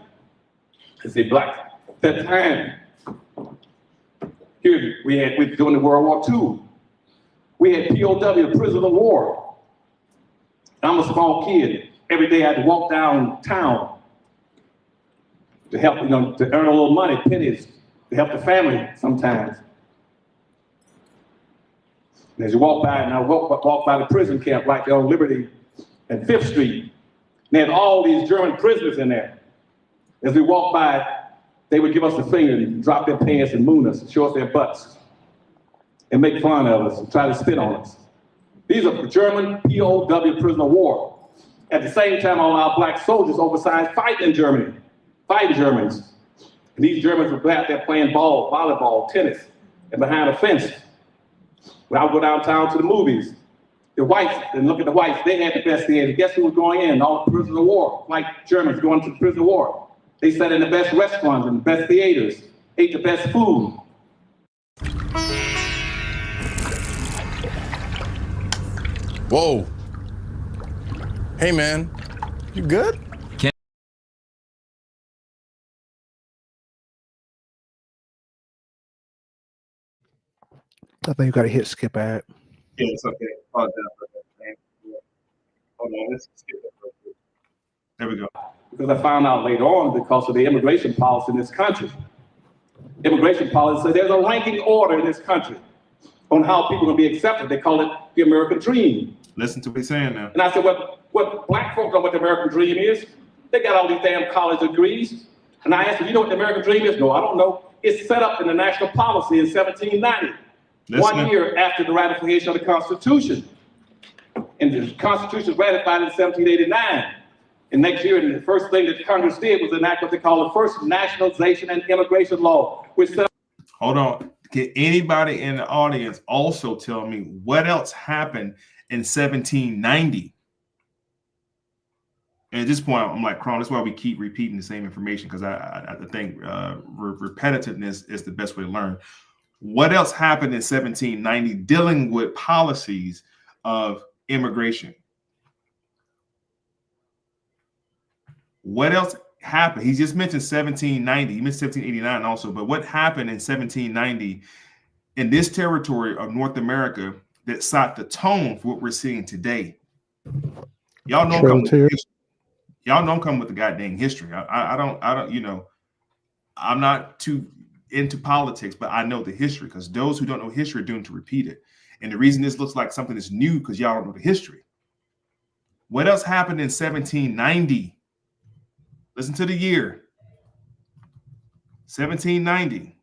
they say black. At that time, here we during the World War II, we had POW, prisoner of war. I'm a small kid. Every day I had to walk downtown to help, to earn a little money, pennies, to help the family sometimes. And as you walk by, and I walk by the prison camp right there on Liberty and 5th Street, and they had all these German prisoners in there. As we walked by, they would give us the finger and drop their pants and moon us and show us their butts and make fun of us and try to spit on us. These are German POW, prisoner of war. At the same time, all our black soldiers oversized fighting in Germany, fighting Germans. And these Germans were out there playing ball, volleyball, tennis, and behind a fence. When I would go downtown to the movies, the whites, and look at the whites, they had the best theater. Guess who was going in? All the prisoners of war, like Germans going to the prison of war. They sat in the best restaurants and the best theaters, ate the best food. Whoa. Hey, man, you good? I think you got to hit skip ad. Yeah, it's okay. Apologize for that. Hold on, let's skip that real quick. There we go. Because I found out later on because of the immigration policy in this country. Immigration policy says there's a ranking order in this country on how people can be accepted. They call it the American dream. Listen to what he's saying now. And I said, what black folk know what the American dream is? They got all these damn college degrees. And I asked them, you know what the American dream is? No, I don't know. It's set up in the national policy in 1790, 1 year after the ratification of the Constitution. And the Constitution was ratified in 1789. And next year, the first thing that Congress did was enact what they call the first nationalization and immigration law, which set up. Hold on. Can anybody in the audience also tell me what else happened in 1790? And at this point, I'm like, Cron, that's why we keep repeating the same information, because I think repetitiveness is the best way to learn. What else happened in 1790 dealing with policies of immigration? What else happened? He just mentioned 1790. He mentioned 1789 also, but what happened in 1790 in this territory of North America that set the tone for what we're seeing today? Y'all know I'm coming with history. Y'all know I'm coming with the goddamn history. I don't, you know, I'm not too into politics, but I know the history, because those who don't know history are doomed to repeat it. And the reason this looks like something that's new, because y'all don't know the history. What else happened in 1790? Listen to the year. 1790.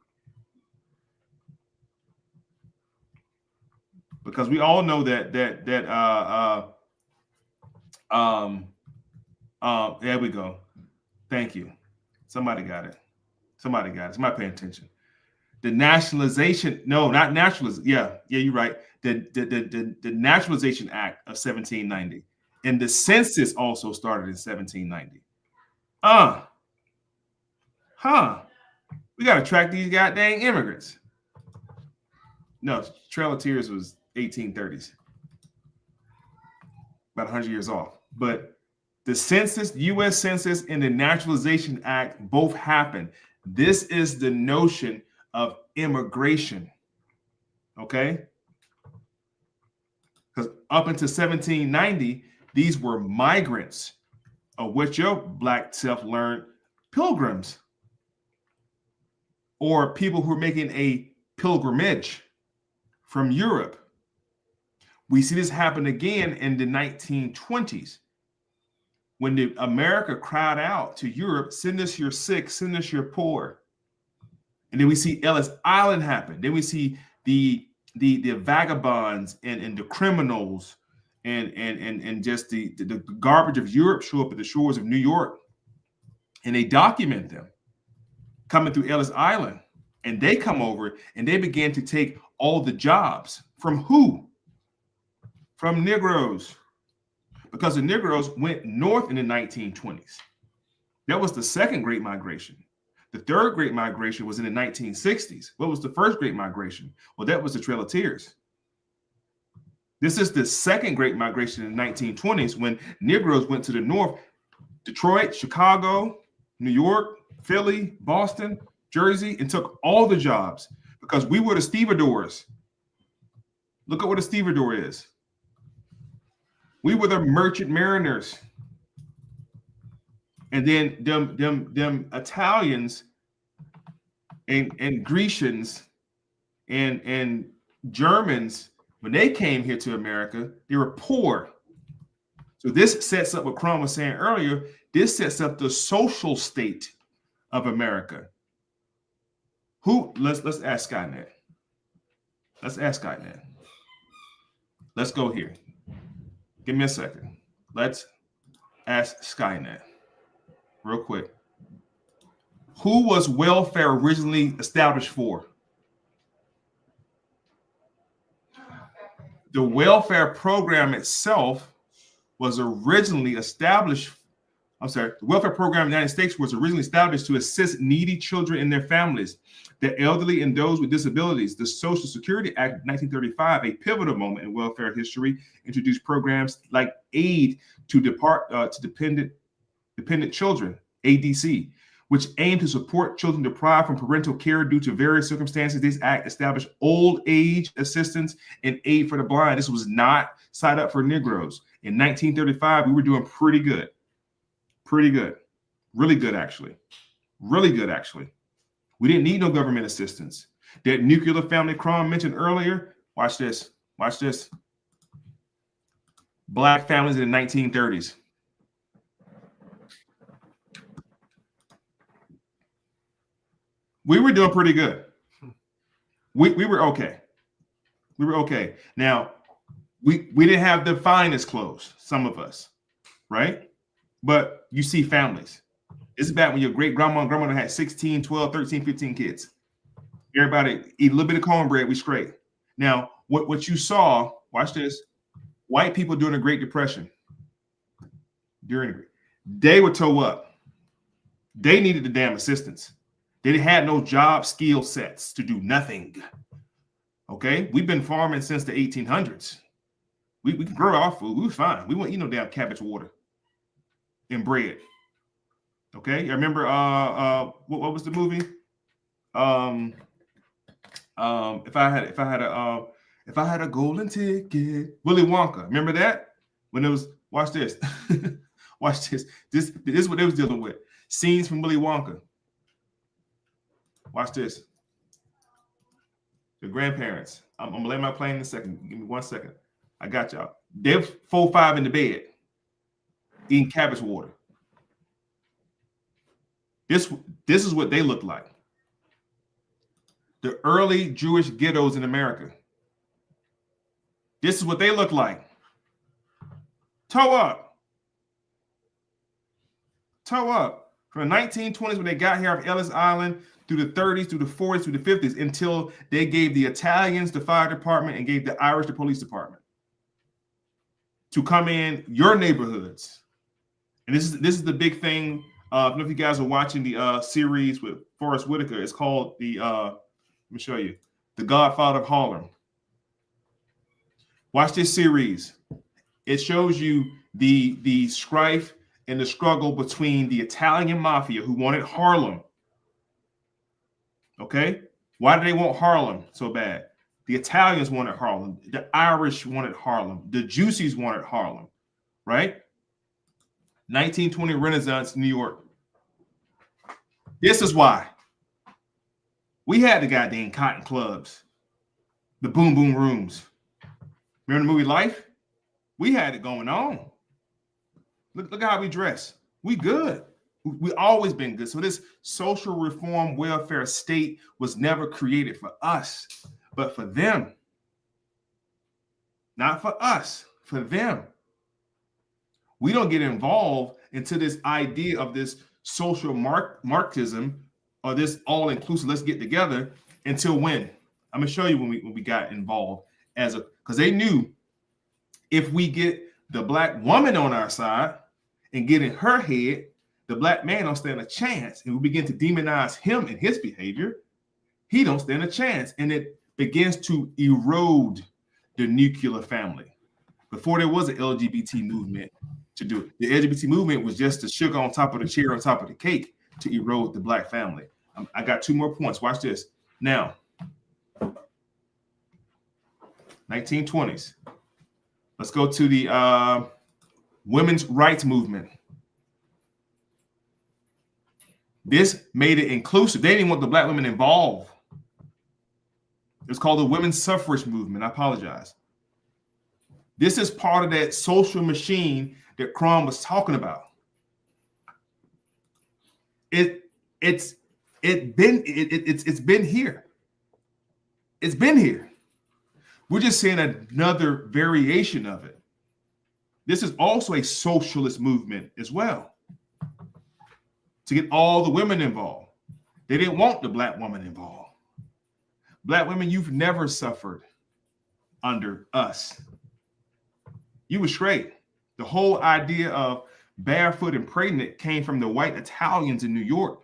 Because we all know that there we go. Thank you. Somebody got it. Somebody paying attention. the nationalization, no, not nationalism. Yeah, you're right. The Naturalization Act of 1790. And the census also started in 1790. We got to track these goddamn immigrants. No, Trail of Tears was 1830s. About 100 years off. But the census, U.S. Census, and the Naturalization Act both happened. This is the notion of immigration. Okay? Because up until 1790, these were migrants, of which your black self learned pilgrims, or people who are making a pilgrimage from Europe. We see this happen again in the 1920s when America cried out to Europe, send us your sick, send us your poor. And then we see Ellis Island happen. Then we see the vagabonds and the criminals and just the garbage of Europe show up at the shores of New York. And they document them coming through Ellis Island. And they come over and they begin to take all the jobs. From who? From Negroes. Because the Negroes went north in the 1920s. That was the second Great Migration. The third Great Migration was in the 1960s. What was the first Great Migration? Well, that was the Trail of Tears. This is the second Great Migration in the 1920s when Negroes went to the north. Detroit, Chicago, New York, Philly, Boston, Jersey, and took all the jobs because we were the stevedores. Look at what a stevedore is. We were the merchant mariners. And then them Italians and Grecians and Germans, when they came here to America, they were poor. So this sets up what Crum was saying earlier. This sets up the social state of America. Let's ask Skynet. Let's ask Skynet. Let's go here. Give me a second. Let's ask Skynet real quick. Who was welfare originally established for? The welfare program itself was originally established. The welfare program in the United States was originally established to assist needy children and their families, the elderly, and those with disabilities. The Social Security Act of 1935, a pivotal moment in welfare history, introduced programs like aid to dependent children, ADC, which aimed to support children deprived from parental care due to various circumstances. This act established old age assistance and aid for the blind. This was not set up for Negroes. In 1935, we were doing pretty good. Pretty good. Really good, actually. Really good, actually. We didn't need no government assistance. That nuclear family Crum mentioned earlier, watch this. Watch this. Black families in the 1930s. We were doing pretty good. We were okay. We were okay. Now, we didn't have the finest clothes, some of us, right? But you see families. It's bad when your great grandma and grandmother had 16, 12, 13, 15 kids. Everybody eat a little bit of cornbread, we straight. Now, what you saw, watch this, white people during the Great Depression, they would toe up. They needed the damn assistance. They had no job skill sets to do nothing. Okay? We've been farming since the 1800s. We can grow our food. We was fine. We wouldn't eat no damn cabbage water and bread. Okay? I remember what was the movie? If I had a golden ticket, Willy Wonka. Remember that? When it was, watch this. Watch this. This is what they was dealing with. Scenes from Willy Wonka. Watch this. The grandparents. I'm gonna lay my plane in a second. Give me 1 second. I got y'all. They're 4 or 5 in the bed, eating cabbage water. This is what they look like. The early Jewish ghettos in America. This is what they look like. Toe up. Toe up. From the 1920s when they got here off Ellis Island through the 30s, through the 40s, through the 50s, until they gave the Italians the fire department and gave the Irish the police department to come in your neighborhoods. And this is the big thing. I don't know if you guys are watching the series with Forrest Whitaker. It's called let me show you, The Godfather of Harlem. Watch this series. It shows you the strife and the struggle between the Italian mafia, who wanted Harlem. Okay? Why do they want Harlem so bad? The Italians wanted Harlem. The Irish wanted Harlem. The Juicies wanted Harlem. Right? 1920 Renaissance, New York. This is why. We had the goddamn cotton clubs, the boom boom rooms. Remember the movie Life? We had it going on. Look how we dress. We good. We always been good. So this social reform welfare state was never created for us, but for them. Not for us, for them. We don't get involved into this idea of this social Marxism or this all-inclusive, let's get together, until when? I'm gonna show you when we got involved because they knew if we get the black woman on our side and get in her head, the black man don't stand a chance, and we begin to demonize him and his behavior. He don't stand a chance, and it begins to erode the nuclear family. Before there was an LGBT movement to do it, the LGBT movement was just the sugar on top of the cherry on top of the cake to erode the black family. I got 2 more points. Watch this. Now, 1920s. Let's go to the women's rights movement. This made it inclusive. They didn't want the black women involved. It's called the women's suffrage movement. I apologize. This is part of that social machine that Crom was talking about. It's been here. It's been here. We're just seeing another variation of it. This is also a socialist movement as well, to get all the women involved. They didn't want the black woman involved. Black women, you've never suffered under us. You were straight. The whole idea of barefoot and pregnant came from the white Italians in New York.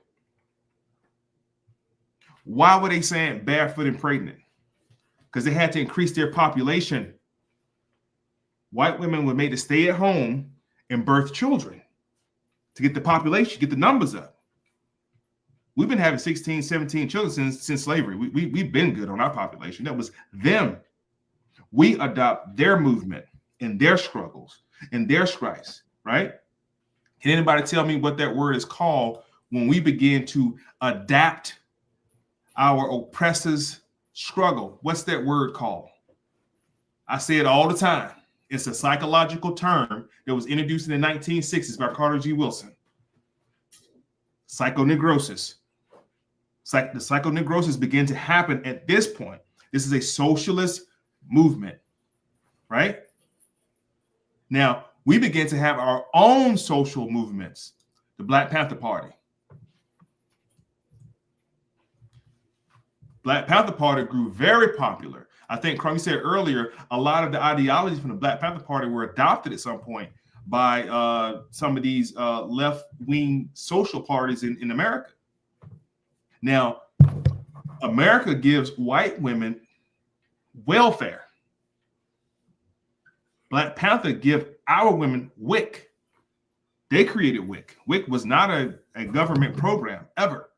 Why were they saying barefoot and pregnant? Because they had to increase their population. White women were made to stay at home and birth children to get the population, get the numbers up. We've been having 16, 17 children since slavery. We've been good on our population. That was them. We adopt their movement and their struggles and their strifes, right? Can anybody tell me what that word is called when we begin to adapt our oppressors' struggle? What's that word called? I say it all the time. It's a psychological term that was introduced in the 1960s by Carter G. Wilson. Psychonegrosis. The psychonegrosis began to happen at this point. This is a socialist movement, right? Now, we begin to have our own social movements. The Black Panther Party. Black Panther Party grew very popular. I think Crum, you said earlier, a lot of the ideologies from the Black Panther Party were adopted at some point by some of these left-wing social parties in America. Now, America gives white women welfare. Black Panther give our women WIC. They created WIC. WIC was not a government program ever.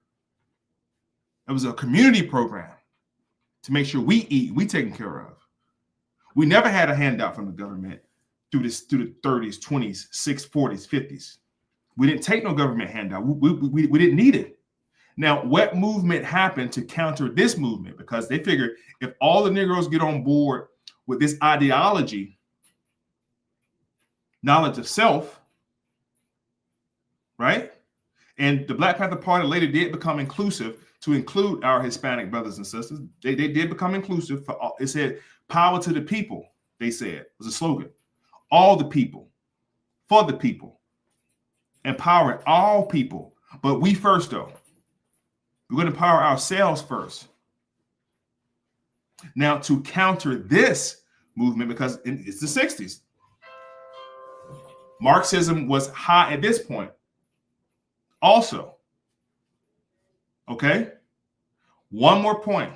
It was a community program to make sure we eat, we taken care of. We never had a handout from the government through the 30s, 20s, 60s, 40s, 50s. We didn't take no government handout. We didn't need it. Now, what movement happened to counter this movement? Because they figured if all the Negroes get on board with this ideology, knowledge of self, right? And the Black Panther Party later did become inclusive to include our Hispanic brothers and sisters. They did become inclusive. It said power to the people, they said, was a slogan. All the people, for the people, empowering all people. But we first, though. We're going to empower ourselves first. Now, to counter this movement, because it's the 60s, Marxism was high at this point also. Okay? One more point.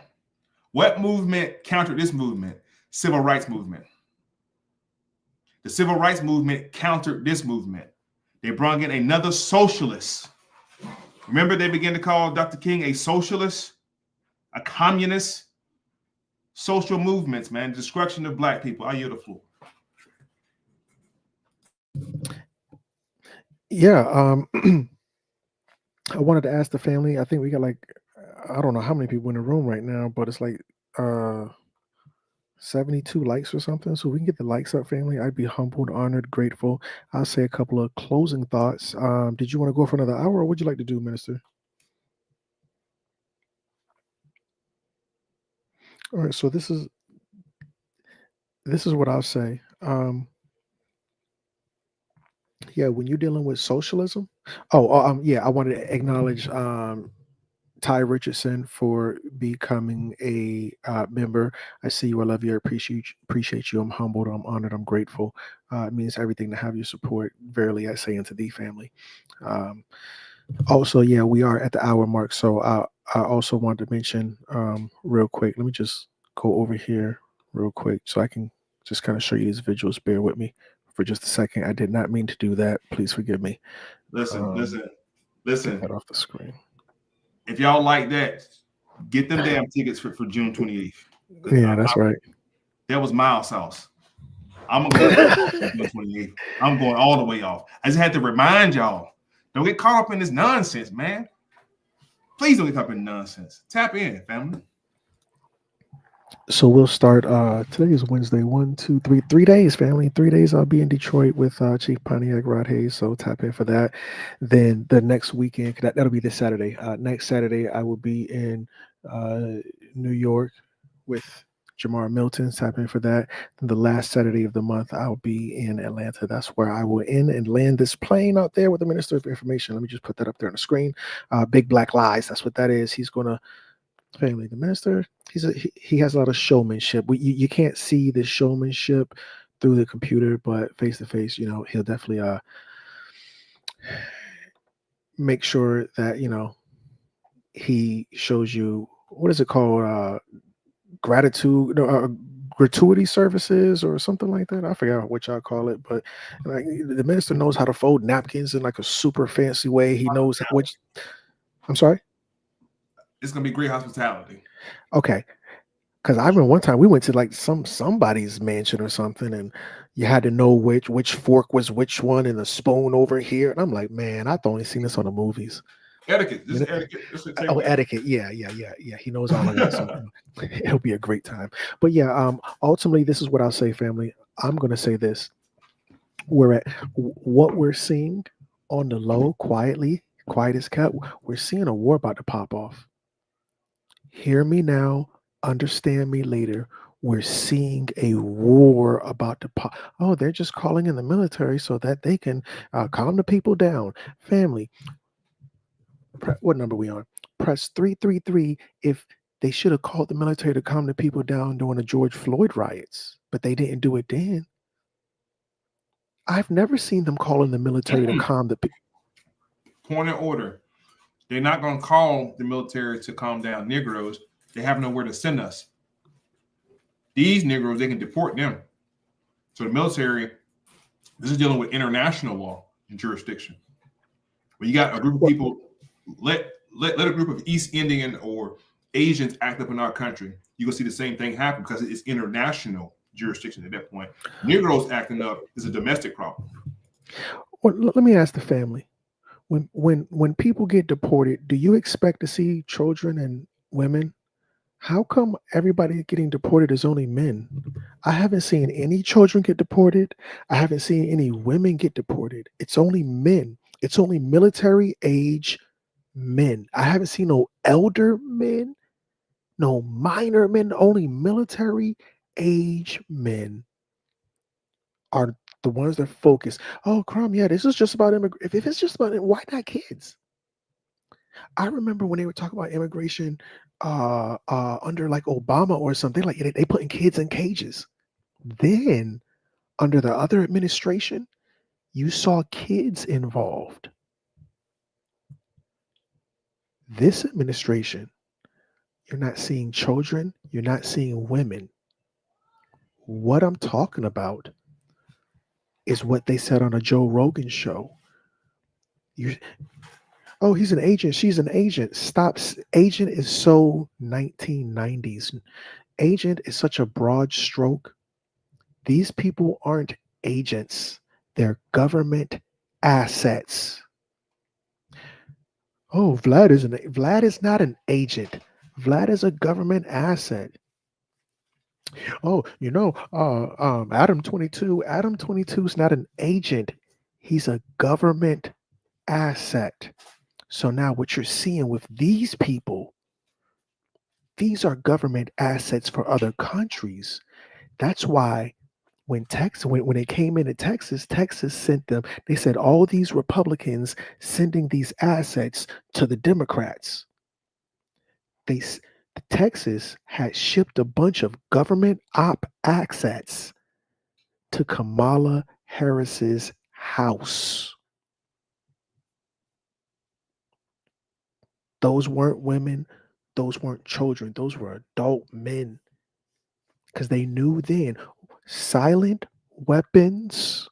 What movement countered this movement? Civil rights movement. The civil rights movement countered this movement. They brought in another socialist. Remember, they began to call Dr. King a socialist, a communist. Social movements, man, destruction of black people. I yield the floor. Yeah, I wanted to ask the family. I think we got like, I don't know how many people in the room right now, but it's like 72 likes or something. So we can get the likes up, family. I'd be humbled, honored, grateful. I'll say a couple of closing thoughts. Did you want to go for another hour, or would you like to do, Minister? All right, so this is what I'll say. Yeah, when you're dealing with socialism. Yeah, I wanted to acknowledge Ty Richardson for becoming a member. I see you. I love you. I appreciate you. I'm humbled. I'm honored. I'm grateful. It means everything to have your support. Verily, I say unto thee, family. Also, yeah, we are at the hour mark. So I also wanted to mention real quick. Let me just go over here real quick so I can just kind of show you these visuals. Bear with me for just a second. I did not mean to do that. Please forgive me. Listen. Get that off the screen. If y'all like that, get them damn tickets for June 28th. Yeah, that's right. That was mild sauce. I'm going to June 28th. I'm going all the way off. I just had to remind y'all, don't get caught up in this nonsense, man. Please don't get caught up in nonsense. Tap in, family. So we'll start. Today is Wednesday. 1, 2, 3. 3 days, family. 3 days. I'll be in Detroit with Chief Pontiac Rod Hayes. So tap in for that. Then the next weekend, that'll be this Saturday. Next Saturday, I will be in New York with Jamar Milton. Tap in for that. Then the last Saturday of the month, I'll be in Atlanta. That's where I will end and land this plane out there with the Minister of Information. Let me just put that up there on the screen. Big Black Lies. That's what that is. He's gonna. Family, the minister, he has a lot of showmanship. You can't see the showmanship through the computer, but face to face, he'll definitely make sure that he shows you, what is it called, gratuity services or something like that. I forgot what y'all call it, but like the minister knows how to fold napkins in like a super fancy way. He knows which. I'm sorry. It's gonna be great hospitality. Okay. Because I remember one time we went to like somebody's mansion or something, and you had to know which fork was which one and the spoon over here. And I'm like, man, I've only seen this on the movies. Etiquette. This is etiquette. Etiquette. Yeah. He knows all of that. So it'll be a great time. But yeah, ultimately, this is what I'll say, family. I'm gonna say this. What we're seeing on the low, quiet as kept, we're seeing a war about to pop off. Hear me now, understand me later. We're seeing a war about to pop. Oh, they're just calling in the military so that they can calm the people down. Family, what number we on? Press 333 if they should have called the military to calm the people down during the George Floyd riots, but they didn't do it then. I've never seen them calling the military to calm the people. Point of order. They're not going to call the military to calm down Negroes. They have nowhere to send us. These Negroes, they can deport them. So the military, this is dealing with international law and jurisdiction. When you got a group of people, let a group of East Indian or Asians act up in our country, you're going to see the same thing happen because it's international jurisdiction at that point. Negroes acting up is a domestic problem. Well, let me ask the family. When people get deported, do you expect to see children and women? How come everybody getting deported is only men? I haven't seen any children get deported. I haven't seen any women get deported. It's only men. It's only military age men. I haven't seen no elder men, no minor men, only military age men are the ones that focus. Oh, Crum, yeah, this is just about immigrants. If it's just about it, why not kids? I remember when they were talking about immigration under like Obama or something, like they putting kids in cages. Then under the other administration, you saw kids involved. This administration, you're not seeing children, you're not seeing women. What I'm talking about is what they said on a Joe Rogan show. You, oh, he's an agent, she's an agent. Stop. Agent is so 1990s. Agent is such a broad stroke. These people aren't agents, they're government assets. Oh, Vlad is not an agent. Vlad is a government asset. Oh, Adam 22. Adam 22 is not an agent. He's a government asset. So now what you're seeing with these people, these are government assets for other countries. That's why when it came into Texas, Texas sent them, they said all these Republicans sending these assets to the Democrats. Texas had shipped a bunch of government op assets to Kamala Harris's house. Those weren't women, those weren't children, those were adult men. Because they knew then silent weapons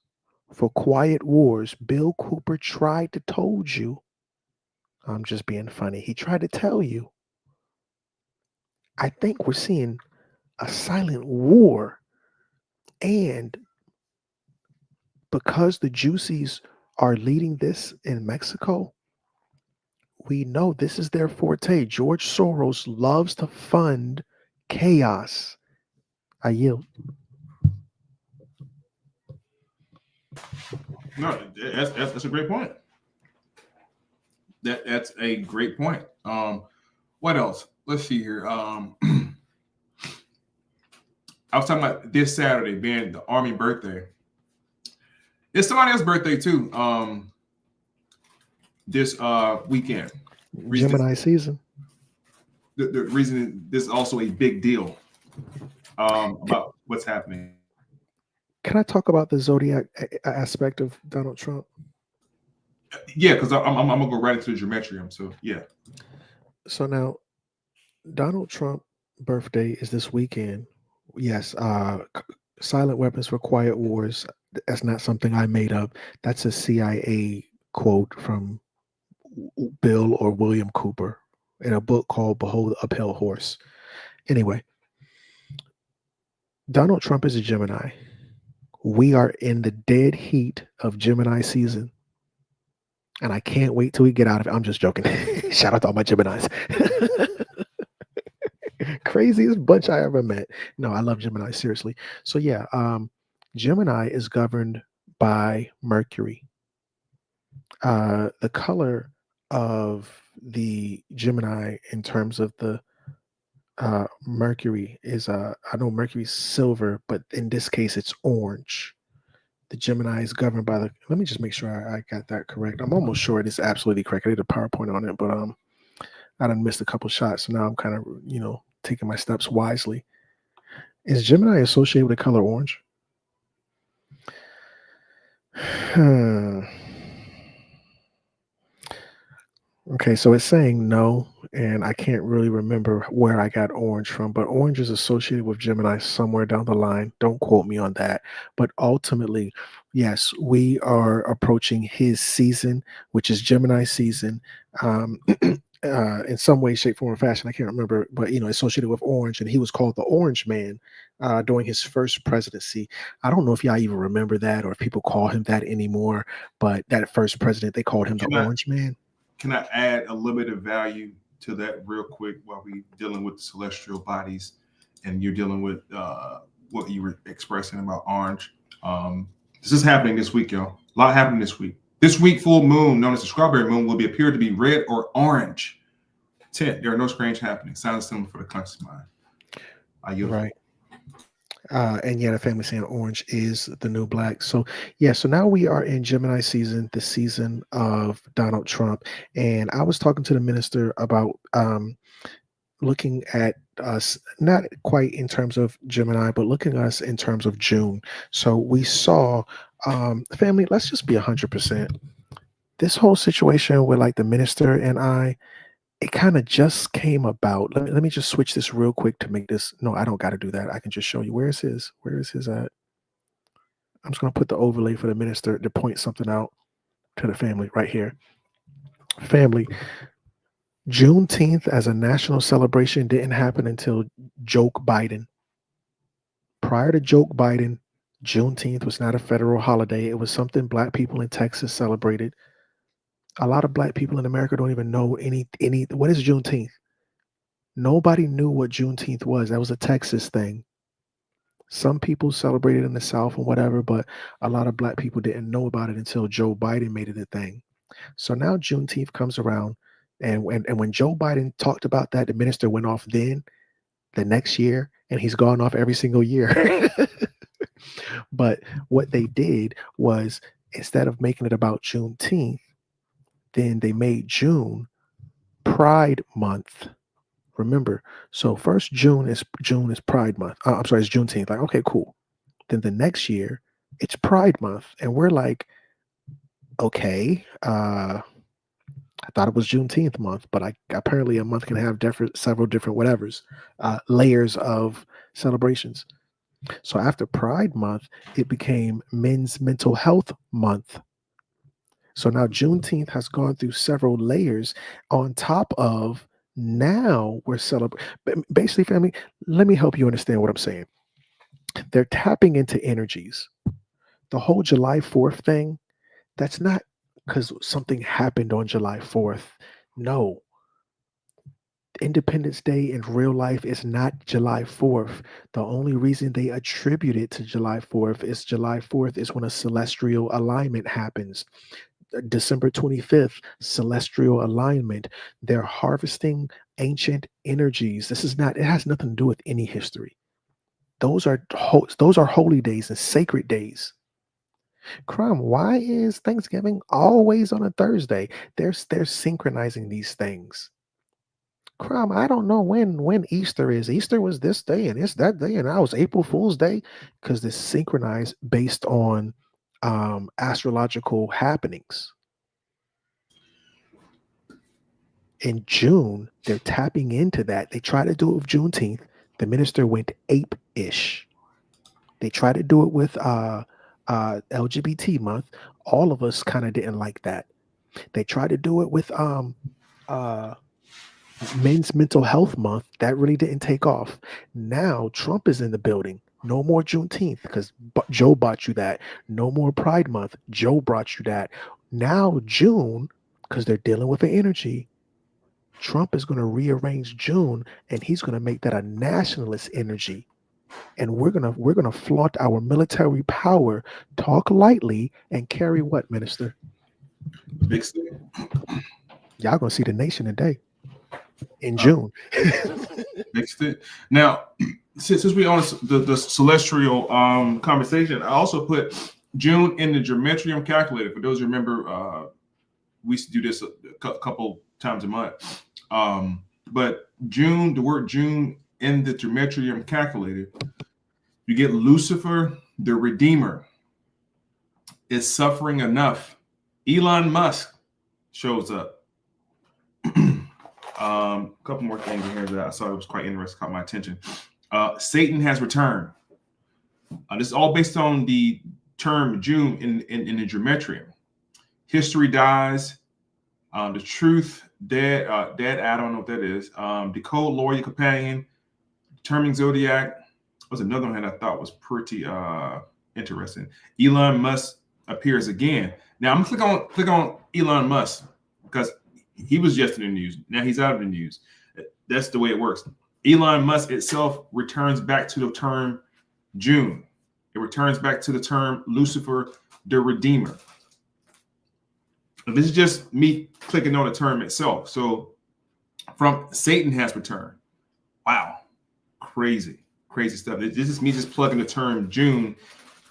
for quiet wars. Bill Cooper tried to told you. I'm just being funny. He tried to tell you. I think we're seeing a silent war. And because the Juicies are leading this in Mexico, we know this is their forte. George Soros loves to fund chaos. I yield. No, that's a great point. That's a great point. What else? Let's see here. I was talking about this Saturday being the Army birthday. It's somebody else's birthday too. This weekend. Gemini season. The reason this is also a big deal about what's happening. Can I talk about the zodiac aspect of Donald Trump? Yeah, because I'm gonna go right into the geometrium. So yeah. So now, Donald Trump birthday is this weekend. Yes, silent weapons for quiet wars. That's not something I made up. That's a CIA quote from Bill or William Cooper in a book called Behold the Uphill Horse. Anyway, Donald Trump is a Gemini. We are in the dead heat of Gemini season. And I can't wait till we get out of it. I'm just joking. Shout out to all my Geminis. Craziest bunch I ever met. No, I love Gemini, seriously. So yeah, Gemini is governed by Mercury. The color of the Gemini in terms of the Mercury is I know Mercury's silver, but in this case it's orange. The Gemini is governed by the, let me just make sure I got that correct. I'm almost sure it is absolutely correct. I did a PowerPoint on it, but I done missed a couple shots. So now I'm kind of, taking my steps wisely. Is Gemini associated with the color orange? Okay, so it's saying no, and I can't really remember where I got orange from, but orange is associated with Gemini somewhere down the line. Don't quote me on that. But ultimately, yes, we are approaching his season, which is Gemini season. In some way, shape, form, or fashion, I can't remember, but associated with orange, and he was called the Orange Man during his first presidency. I don't know if y'all even remember that, or if people call him that anymore. But that first president, they called him the Orange Man. Can I add a little bit of value to that real quick while we're dealing with the celestial bodies and you're dealing with what you were expressing about orange? This is happening this week, y'all. A lot happening this week. This week, full moon, known as the strawberry moon, will appear to be red or orange. 10. There are no strange happenings. Sounds similar for the conscious mind. Right. And yeah, the family saying orange is the new black. So yeah, so now we are in Gemini season, the season of Donald Trump. And I was talking to the minister about looking at us, not quite in terms of Gemini, but looking at us in terms of June. So we saw family, let's just be 100%. This whole situation with like the minister and I, it kind of just came about. Let me just switch this real quick to make this. No, I don't got to do that. I can just show you. Where is his? Where is his at? I'm just going to put the overlay for the minister to point something out to the family right here. Family, Juneteenth as a national celebration didn't happen until Joe Biden. Prior to Joe Biden, Juneteenth was not a federal holiday. It was something black people in Texas celebrated. A lot of black people in America don't even know any what is Juneteenth? Nobody knew what Juneteenth was. That was a Texas thing. Some people celebrated in the South and whatever, but a lot of black people didn't know about it until Joe Biden made it a thing. So now Juneteenth comes around, and when Joe Biden talked about that, the minister went off then the next year, and he's gone off every single year. But what they did was, instead of making it about Juneteenth, then they made June Pride Month. Remember, so first June is Pride Month. I'm sorry, it's Juneteenth. Like, okay, cool. Then the next year, it's Pride Month, and we're like, okay, I thought it was Juneteenth month, but apparently a month can have several different whatevers, layers of celebrations. So after Pride Month, it became Men's Mental Health Month. So now Juneteenth has gone through several layers on top of, now we're celebrating. Basically, family, let me help you understand what I'm saying. They're tapping into energies. The whole July 4th thing, that's not because something happened on July 4th. No. Independence Day in real life is not July 4th. The only reason they attribute it to July 4th is when a celestial alignment happens. December 25th, celestial alignment. They're harvesting ancient energies. It has nothing to do with any history. Those are holy days and sacred days. Crumb, why is Thanksgiving always on a Thursday? They're synchronizing these things. Crumb, I don't know when Easter is. Easter was this day and it's that day, and now it's April Fool's Day, because it's synchronized based on astrological happenings. In June, they're tapping into that. They try to do it with Juneteenth. The minister went ape-ish. They tried to do it with LGBT month. All of us kind of didn't like that. They tried to do it with Men's Mental Health Month. That really didn't take off. Now Trump is in the building. No more Juneteenth because Joe bought you that. No more Pride Month. Joe brought you that. Now June, because they're dealing with the energy, Trump is going to rearrange June, and he's going to make that a nationalist energy. And we're gonna flaunt our military power, talk lightly, and carry what, minister? Big stick. Y'all gonna see the nation today in June. Big stick. Now, since we on the celestial conversation, I also put June in the geometrium calculator. For those who remember, we used to do this a couple times a month. But June, the word June in the geometrium calculator, you get Lucifer, the Redeemer, is suffering enough. Elon Musk shows up. A couple more things in here that I saw it was quite interesting, caught my attention. Satan has returned. This is all based on the term June in the geometrium. History dies. The truth dead. I don't know what that is. The cold lawyer companion. Determining zodiac was another one that I thought was pretty interesting. Elon Musk appears again. Now I'm gonna click on Elon Musk because he was just in the news. Now he's out of the news. That's the way it works. Elon Musk itself returns back to the term June. It returns back to the term Lucifer, the Redeemer. This is just me clicking on the term itself. So from Satan has returned. Wow. Crazy. crazy stuff. This is me just plugging the term June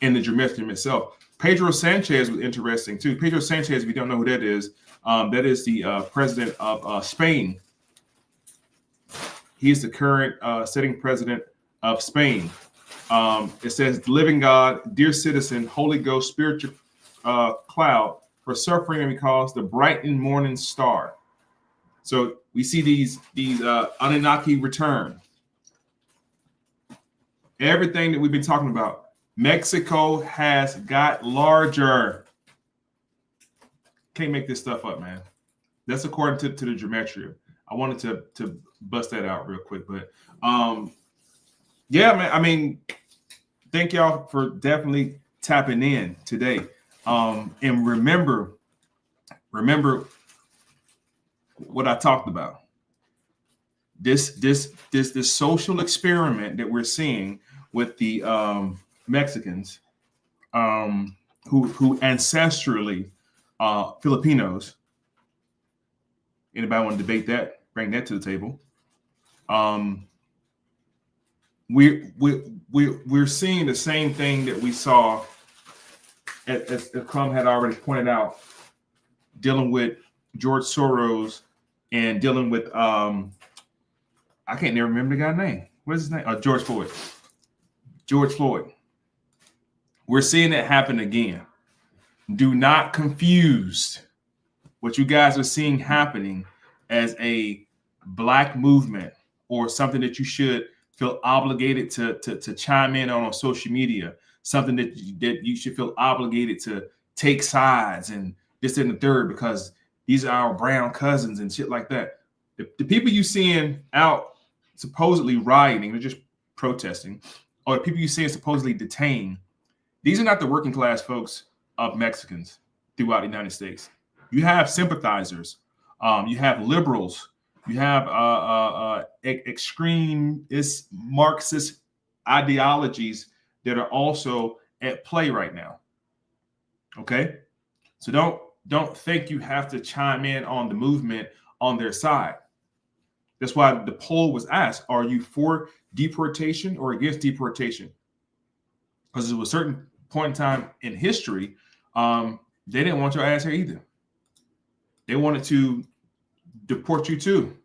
in the geometrium itself. Pedro Sanchez was interesting too. Pedro Sanchez, if you don't know who that is the president of Spain. He's the current sitting president of Spain. It says, living God, dear citizen, Holy Ghost, spiritual cloud, for suffering because the brightened morning star. So we see these Anunnaki return. Everything that we've been talking about. Mexico has got larger. Can't make this stuff up, man. That's according to the geometry. I wanted to bust that out real quick, but yeah, man. I mean, thank y'all for definitely tapping in today. And remember what I talked about. This social experiment that we're seeing with the Mexicans, who ancestrally Filipinos. Anybody want to debate that? Bring that to the table. We're seeing the same thing that we saw, as Crum had already pointed out, dealing with George Soros and dealing with I can't never remember the guy's name. What's his name? George Floyd. George Floyd. We're seeing it happen again. Do not confuse what you guys are seeing happening as a Black movement or something that you should feel obligated to chime in on social media, something that you should feel obligated to take sides and this and the third because these are our brown cousins and shit like that. The people you seeing out supposedly rioting, they're just protesting, or the people you seeing supposedly detained, these are not the working class folks of Mexicans throughout the United States. You have sympathizers, you have liberals, you have extremist Marxist ideologies that are also at play right now. Okay, so don't think you have to chime in on the movement on their side. That's why the poll was asked: are you for deportation or against deportation? Because there was a certain point in time in history, they didn't want your ass here either. They wanted to deport you too.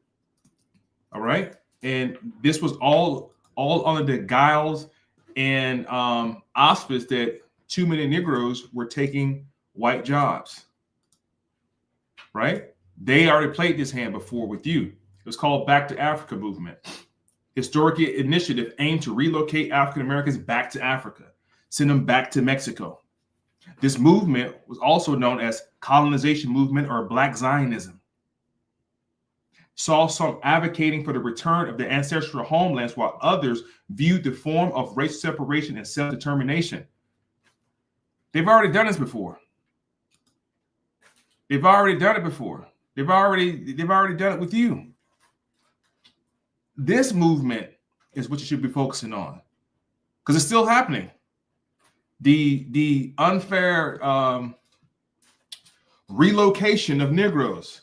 All right, and this was all under the guise and auspice that too many Negroes were taking white jobs. Right? They already played this hand before with you. It was called Back to Africa movement. Historic initiative aimed to relocate African Americans back to Africa, send them back to Mexico. This movement was also known as colonization movement or Black Zionism. Saw some advocating for the return of the ancestral homelands, while others viewed the form of racial separation and self-determination. They've already done this before. They've already done it before. They've already done it with you. This movement is what you should be focusing on, because it's still happening. The unfair relocation of Negroes.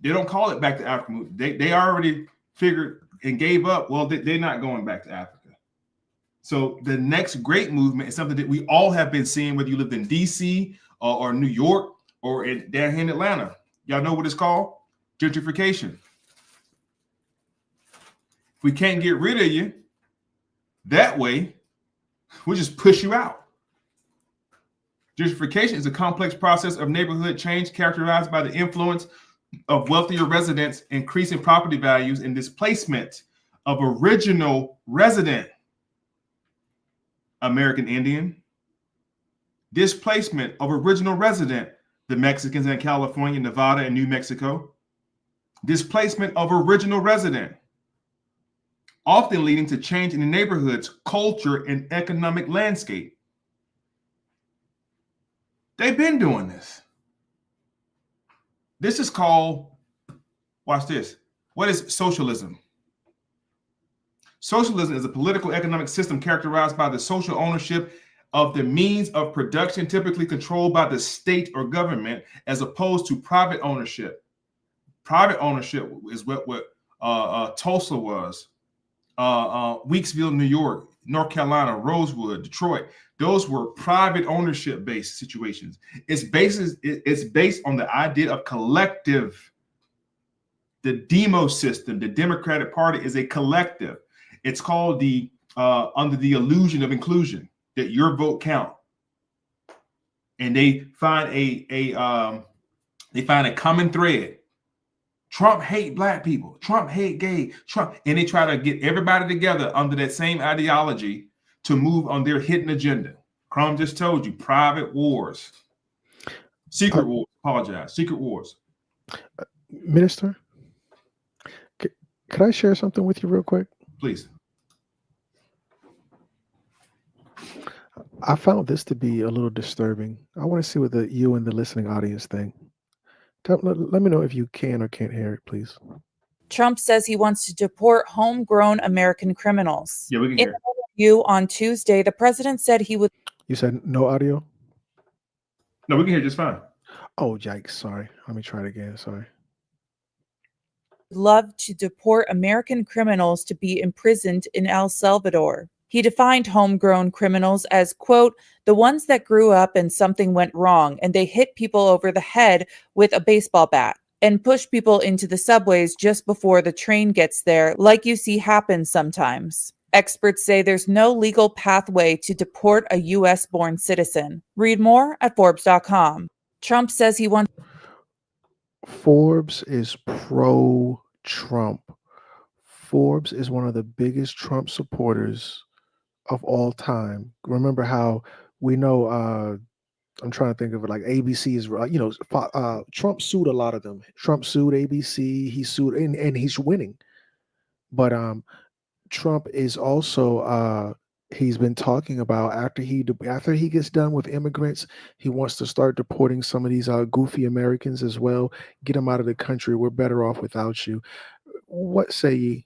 They don't call it back to Africa. They already figured and gave up. Well, they're not going back to Africa. So the next great movement is something that we all have been seeing, whether you lived in DC or New York or down here in Atlanta. Y'all know what it's called? Gentrification. If we can't get rid of you that way, we'll just push you out. Gentrification is a complex process of neighborhood change characterized by the influence of wealthier residents, increasing property values, and displacement of original resident. American Indian. Displacement of original resident, the Mexicans in California, Nevada, and New Mexico. Displacement of original resident, often leading to change in the neighborhood's culture and economic landscape. They've been doing this. This is called, watch this. What is socialism? Socialism is a political economic system characterized by the social ownership of the means of production, typically controlled by the state or government, as opposed to private ownership. Private ownership is what Tulsa was. Weeksville, New York, North Carolina, Rosewood, Detroit. Those were private ownership based situations. It's based on the idea of collective. The demo system, the Democratic Party, is a collective. It's called the under the illusion of inclusion, that your vote count. And they find a common thread. Trump hate black people. Trump hate gay. Trump, and they try to get everybody together under that same ideology to move on their hidden agenda. Crum just told you, private wars, secret wars. Apologize, secret wars. Minister, could I share something with you real quick? Please. I found this to be a little disturbing. I want to see what you and the listening audience think. Let me know if you can or can't hear it, please. Trump says he wants to deport homegrown American criminals. Yeah, we can In hear. an interview on Tuesday, the president said he would. You said no audio? No, we can hear just fine. Oh, yikes. Sorry. Let me try it again. Sorry. Love to deport American criminals to be imprisoned in El Salvador. He defined homegrown criminals as, quote, the ones that grew up and something went wrong and they hit people over the head with a baseball bat and push people into the subways just before the train gets there, like you see happen sometimes. Experts say there's no legal pathway to deport a U.S.-born citizen. Read more at Forbes.com. Trump says he wants. Forbes is pro-Trump. Forbes is one of the biggest Trump supporters of all time. Remember how we know, I'm trying to think of it, like ABC is, Trump sued a lot of them. Trump sued ABC, he sued, and he's winning. But Trump is also, he's been talking about after he gets done with immigrants, he wants to start deporting some of these goofy Americans as well. Get them out of the country. We're better off without you. What say ye?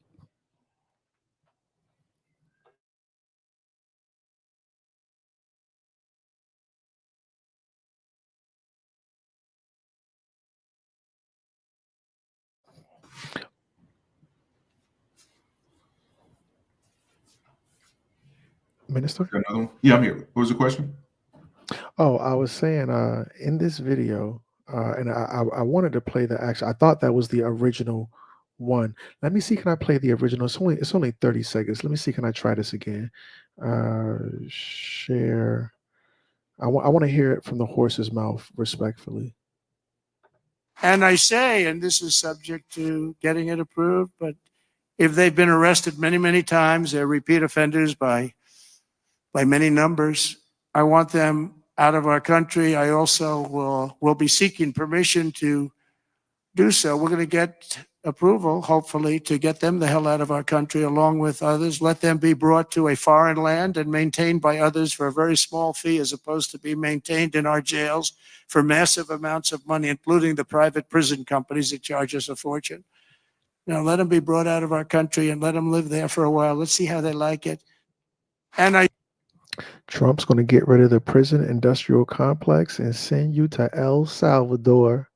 Minister? Another one? Yeah, I'm here. What was the question? Oh, I was saying in this video, and I wanted to play the actual. I thought that was the original one. Let me see. Can I play the original? It's only 30 seconds. Let me see. Can I try this again? Share. I want to hear it from the horse's mouth, respectfully. And I say, and this is subject to getting it approved, but if they've been arrested many, many times, they're repeat offenders by many numbers. I want them out of our country. I also will be seeking permission to do so. We're going to get approval, hopefully, to get them the hell out of our country along with others. Let them be brought to a foreign land and maintained by others for a very small fee, as opposed to be maintained in our jails for massive amounts of money, including the private prison companies that charge us a fortune. Now, let them be brought out of our country and let them live there for a while. Let's see how they like it. And Trump's going to get rid of the prison industrial complex and send you to El Salvador.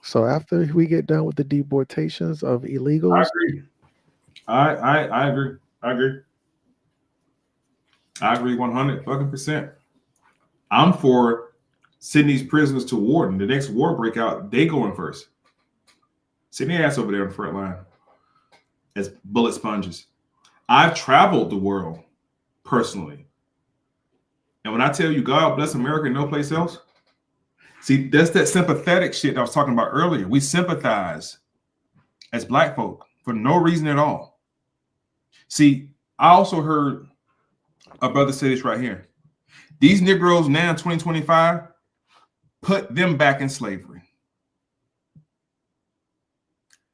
So after we get done with the deportations of illegals, I agree. I agree. I agree. I agree 100%. I'm for sending these prisoners to war. And the next war breakout, they going first. Send their ass over there on the front line as bullet sponges. I've traveled the world personally. And when I tell you God bless America and no place else, see, that's that sympathetic shit I was talking about earlier. We sympathize as black folk for no reason at all. See, I also heard a brother say this right here. These Negroes now in 2025, put them back in slavery.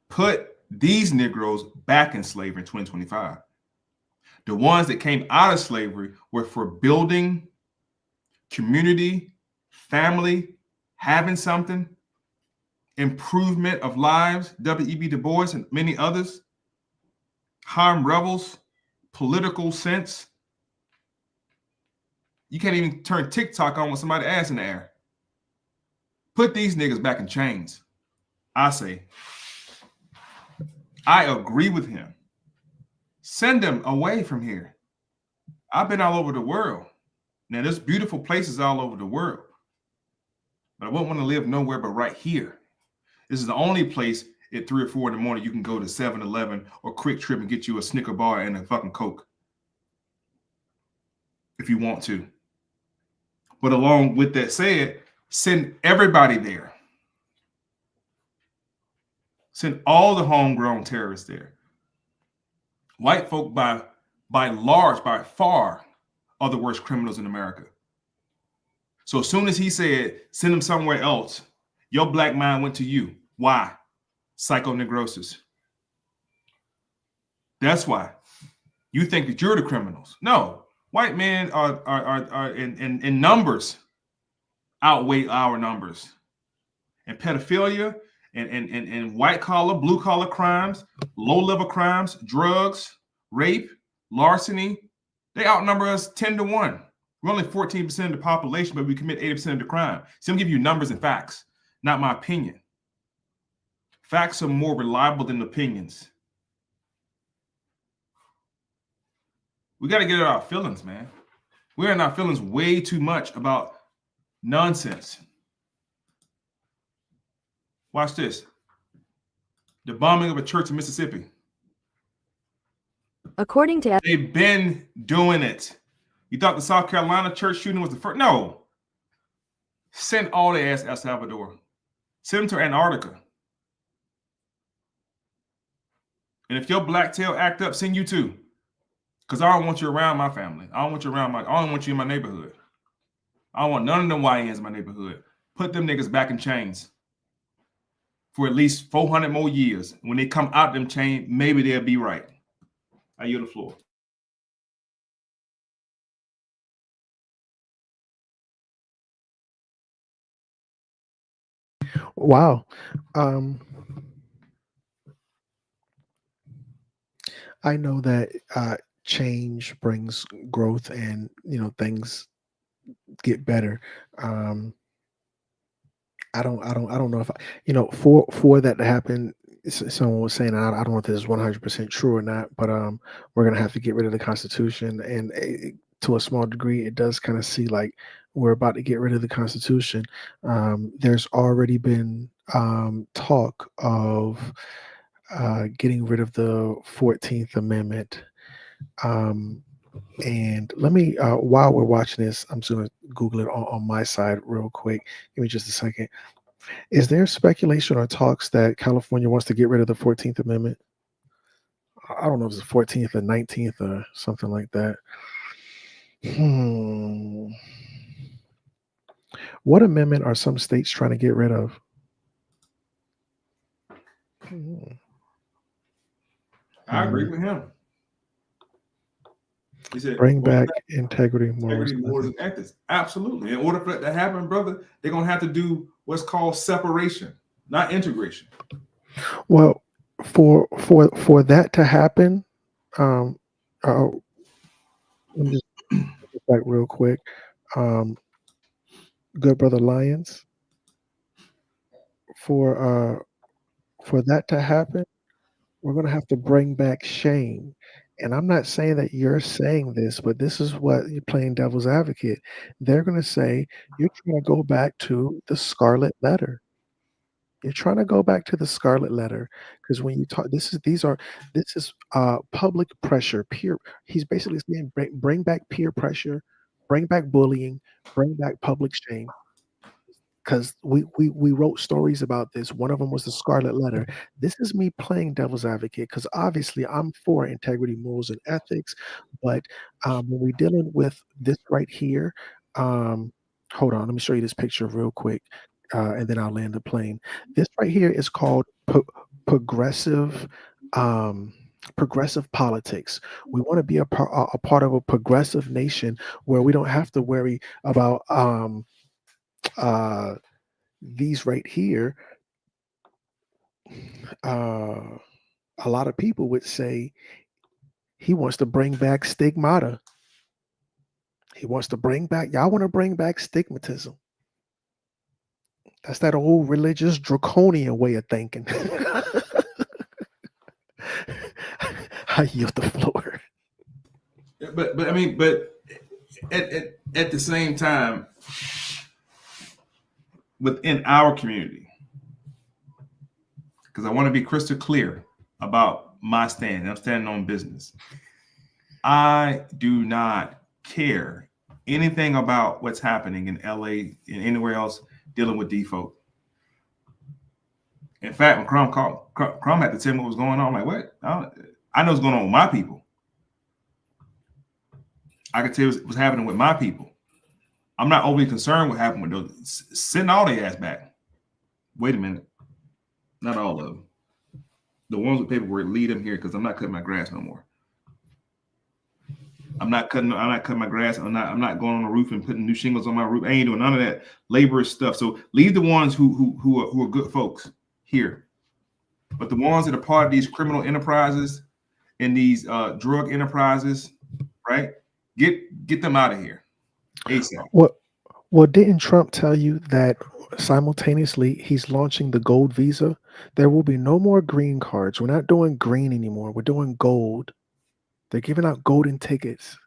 Put these Negroes back in slavery in 2025. The ones that came out of slavery were for building community, family, having something, improvement of lives, W.E.B. Du Bois and many others, harm rebels, political sense. You can't even turn TikTok on with somebody's ass in the air. Put these niggas back in chains. I say. I agree with him. Send them away from here. I've been all over the world. Now, there's beautiful places all over the world, but I wouldn't want to live nowhere but right here. This is the only place at 3 or 4 in the morning you can go to 7-Eleven or Quick Trip and get you a Snicker bar and a fucking Coke if you want to. But along with that said, send everybody there. Send all the homegrown terrorists there. White folk, by far, are the worst criminals in America. So as soon as he said, send them somewhere else, your black mind went to you. Why? Psychoneurosis. That's why. You think that you're the criminals. No, white men are in numbers outweigh our numbers. And pedophilia and white collar, blue collar crimes, low level crimes, drugs, rape, larceny, they outnumber us 10-1. We're only 14% of the population, but we commit 80% of the crime. So I'm giving you numbers and facts, not my opinion. Facts are more reliable than opinions. We got to get out our feelings, man. We're in our feelings way too much about nonsense. Watch this. The bombing of a church in Mississippi. According to They've been doing it. You thought the South Carolina church shooting was the first? No. Send all the ass to El Salvador. Send them to Antarctica. And if your black tail act up, send you too. Because I don't want you around my family. I don't want you in my neighborhood. I don't want none of them YNs in my neighborhood. Put them niggas back in chains for at least 400 more years. When they come out them chains, maybe they'll be right. I yield the floor. Wow. I know that change brings growth, and things get better. I don't know if for that to happen. Someone was saying, I don't know if this is 100% true or not, but we're gonna have to get rid of the Constitution, and to a small degree, it does kind of see like we're about to get rid of the Constitution. There's already been talk of getting rid of the 14th Amendment. And let me, while we're watching this, I'm just going to Google it on my side real quick. Give me just a second. Is there speculation or talks that California wants to get rid of the 14th Amendment? I don't know if it's the 14th or 19th or something like that. What amendment are some states trying to get rid of? I agree with him. He said, bring back integrity, morals, and ethics. Absolutely. In order for that to happen, brother, they're going to have to do what's called separation, not integration. Well, for that to happen, let me just get back real quick. Good brother Lyons, for that to happen, we're going to have to bring back shame. And I'm not saying that you're saying this, but this is what you're playing devil's advocate. They're going to say you're trying to go back to the Scarlet Letter. You're trying to go back to the Scarlet Letter, because when you talk, this is public pressure. He's basically saying bring back peer pressure, bring back bullying, bring back public shame. Because we wrote stories about this. One of them was the Scarlet Letter. This is me playing devil's advocate, because obviously I'm for integrity, morals, and ethics. But when we're dealing with this right here, hold on, let me show you this picture real quick, and then I'll land the plane. This right here is called progressive politics. We want to be a part of a progressive nation where we don't have to worry about these right here. A lot of people would say he wants to bring back stigmata. Y'all want to bring back stigmatism. That's that old religious draconian way of thinking. I yield the floor. But I mean, but at the same time, within our community, because I want to be crystal clear about my stand. I'm standing on business. I do not care anything about what's happening in LA and anywhere else dealing with default. In fact, when Crum had to tell me what was going on, I'm like, what? I know what's going on with my people. I can tell you what's happening with my people. I'm not overly concerned with what happened with those. Send all their ass back. Wait a minute. Not all of them. The ones with paperwork, lead them here because I'm not cutting my grass no more. I'm not cutting my grass. I'm not going on the roof and putting new shingles on my roof. I ain't doing none of that laborious stuff. So leave the ones who are good folks here. But the ones that are part of these criminal enterprises and these drug enterprises, right? Get them out of here. ASAP. Well, didn't Trump tell you that simultaneously he's launching the gold visa? There will be no more green cards. We're not doing green anymore. We're doing gold. They're giving out golden tickets.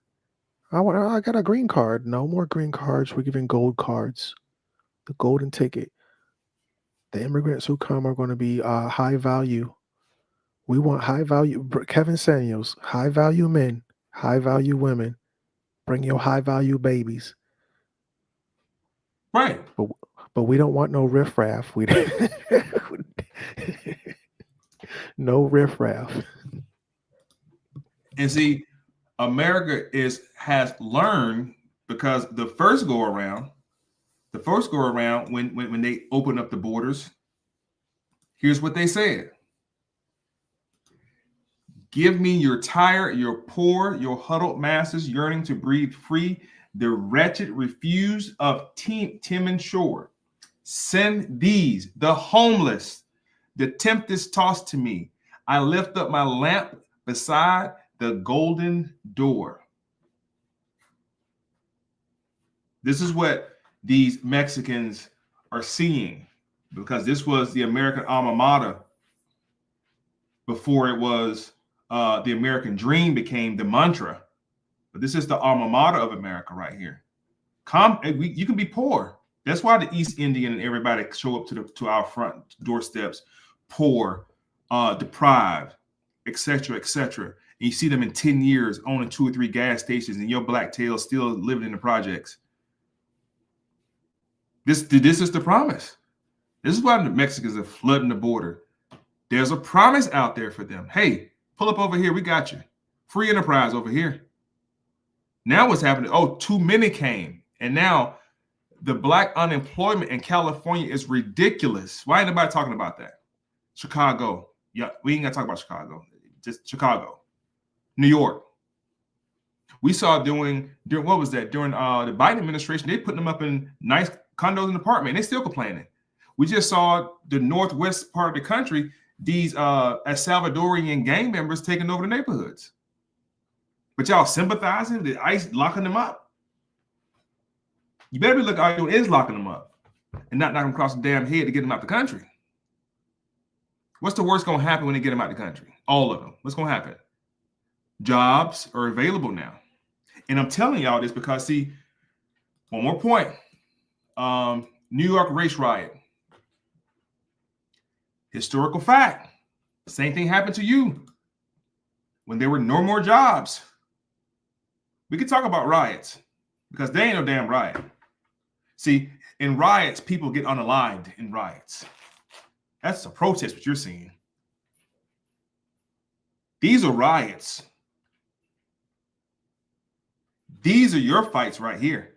I got a green card. No more green cards. We're giving gold cards. The golden ticket. The immigrants who come are going to be high value. We want high value. Kevin Samuels, high value men, high value women. Bring your high value babies. Right. But we don't want no riffraff. We no riffraff. And see, America has learned, because the first go around, when they opened up the borders, here's what they said. Give me your tired, your poor, your huddled masses yearning to breathe free. The wretched refuse of Timon Shore. Send these, the homeless, the tempest tossed to me. I lift up my lamp beside the golden door. This is what these Mexicans are seeing, because this was the American alma mater before it was the American dream became the mantra. But this is the alma mater of America right here. You can be poor. That's why the East Indian and everybody show up to our front doorsteps, poor, deprived, etc., etc. And you see them in 10 years owning 2 or 3 gas stations, and your black tail still living in the projects. This is the promise. This is why the Mexicans are flooding the border. There's a promise out there for them. Hey, pull up over here. We got you. Free enterprise over here. Now what's happening? Oh, too many came. And now the black unemployment in California is ridiculous. Why ain't nobody talking about that? Chicago. Yeah, we ain't got to talk about Chicago. Just Chicago. New York. We saw during what was that? During the Biden administration, they put them up in nice condos and apartments. They still complaining. We just saw the northwest part of the country, these El Salvadorian gang members taking over the neighborhoods. But y'all sympathizing with ICE locking them up. You better be looking all you're doing is locking them up and not knocking them across the damn head to get them out the country. What's the worst going to happen when they get them out the country? All of them. What's going to happen? Jobs are available now. And I'm telling y'all this because, see, one more point. New York race riot. Historical fact. Same thing happened to you when there were no more jobs. We could talk about riots because they ain't no damn riot. See, in riots, people get unaligned in riots. That's a protest, what you're seeing. These are riots. These are your fights right here.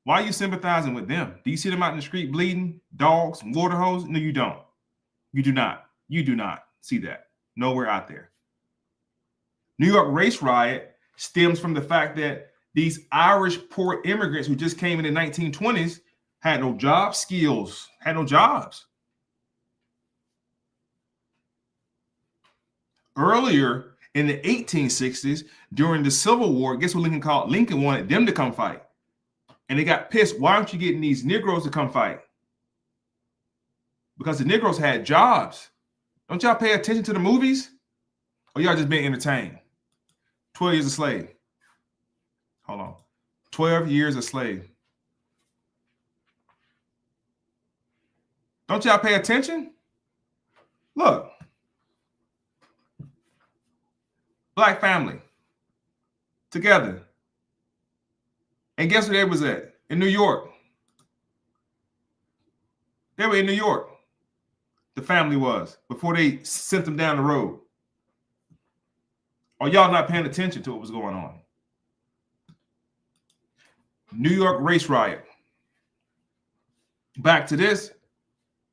Why are you sympathizing with them? Do you see them out in the street bleeding, dogs, water hose? No, you don't. You do not. You do not see that. Nowhere out there. New York race riot stems from the fact that these Irish poor immigrants who just came in the 1920s had no job skills, had no jobs. Earlier in the 1860s, during the Civil War, guess what Lincoln called? Lincoln wanted them to come fight. And they got pissed. Why aren't you getting these Negroes to come fight? Because the Negroes had jobs. Don't y'all pay attention to the movies? Or y'all just being entertained? 12 years a slave. Hold on. 12 years a slave. Don't y'all pay attention? Look. Black family. Together. And guess where they was at? In New York. They were in New York. The family was. Before they sent them down the road. Or y'all not paying attention to what was going on? New York race riot. Back to this.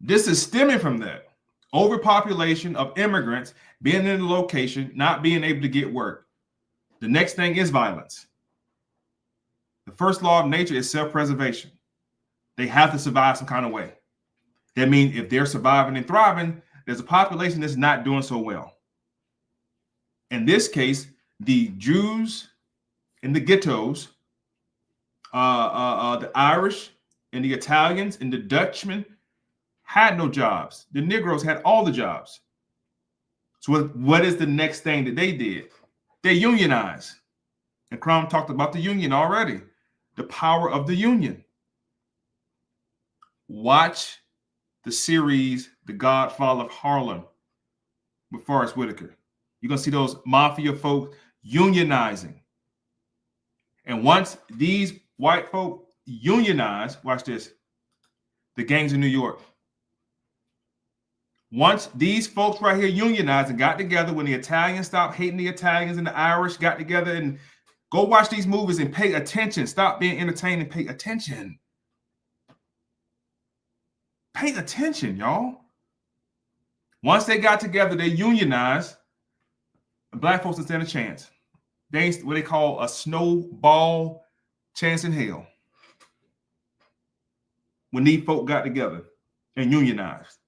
This is stemming from that. Overpopulation of immigrants being in the location, not being able to get work. The next thing is violence. The first law of nature is self-preservation. They have to survive some kind of way. That means if they're surviving and thriving, there's a population that's not doing so well. In this case, the Jews in the ghettos, the Irish and the Italians and the Dutchmen had no jobs. The Negroes had all the jobs. So what is the next thing that they did? They unionized. And Crum talked about the union already. The power of the union. Watch the series The Godfather of Harlem with Forrest Whitaker. You're going to see those mafia folks unionizing. And once these white folk unionize, watch this, the gangs in New York. Once these folks right here unionized and got together, when the Italians stopped hating the Italians and the Irish got together, and go watch these movies and pay attention. Stop being entertained and pay attention. Pay attention, y'all. Once they got together, they unionized. Black folks didn't stand a chance. They ain't what they call a snowball chance in hell. When these folk got together and unionized.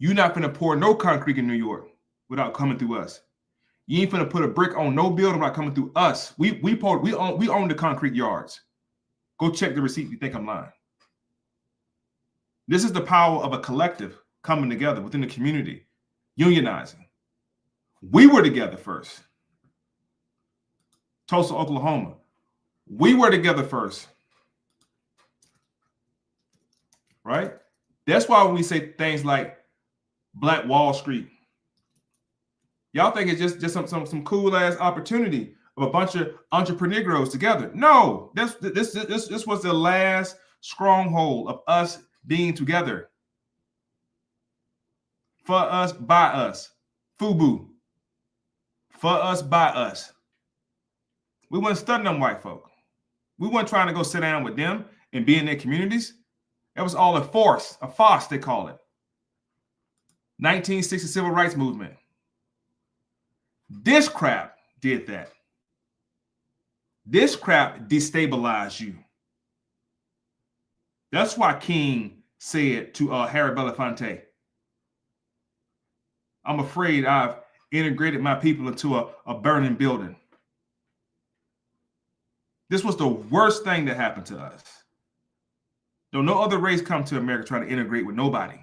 You're not going to pour no concrete in New York without coming through us. You ain't going to put a brick on no building without coming through us. We own the concrete yards. Go check the receipt if you think I'm lying. This is the power of a collective coming together within the community, unionizing. We were together first. Tulsa, Oklahoma. We were together first. Right? That's why when we say things like Black Wall Street, y'all think it's just some cool ass opportunity of a bunch of entrepreneurs together. No, this was the last stronghold of us being together. For us, by us. FUBU. For us, by us. We weren't studying them white folk. We weren't trying to go sit down with them and be in their communities. It was all a farce, they call it. 1960 Civil Rights Movement. This crap did that. This crap destabilized you. That's why King said to Harry Belafonte, I'm afraid I've integrated my people into a burning building. This was the worst thing that happened to us. Though no other race come to America trying to integrate with nobody.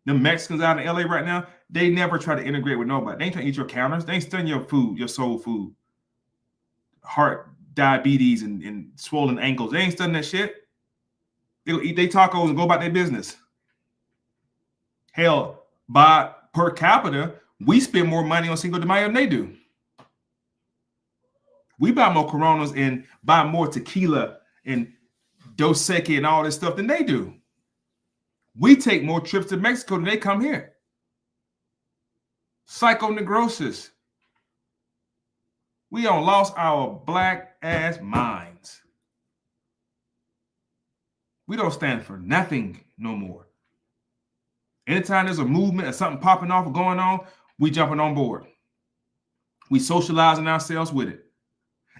The Mexicans out in LA right now, they never try to integrate with nobody. They ain't trying to eat your counters. They ain't studying your food, your soul food. Heart, diabetes, and swollen ankles. They ain't studying that shit. They'll eat their tacos and go about their business. Hell, by per capita, we spend more money on Cinco de Mayo than they do. We buy more Coronas and buy more tequila and Dos Equis and all this stuff than they do. We take more trips to Mexico than they come here. Psychonegrosis. We done lost our black ass minds. We don't stand for nothing no more. Anytime there's a movement or something popping off or going on, we jumping on board. We socializing ourselves with it.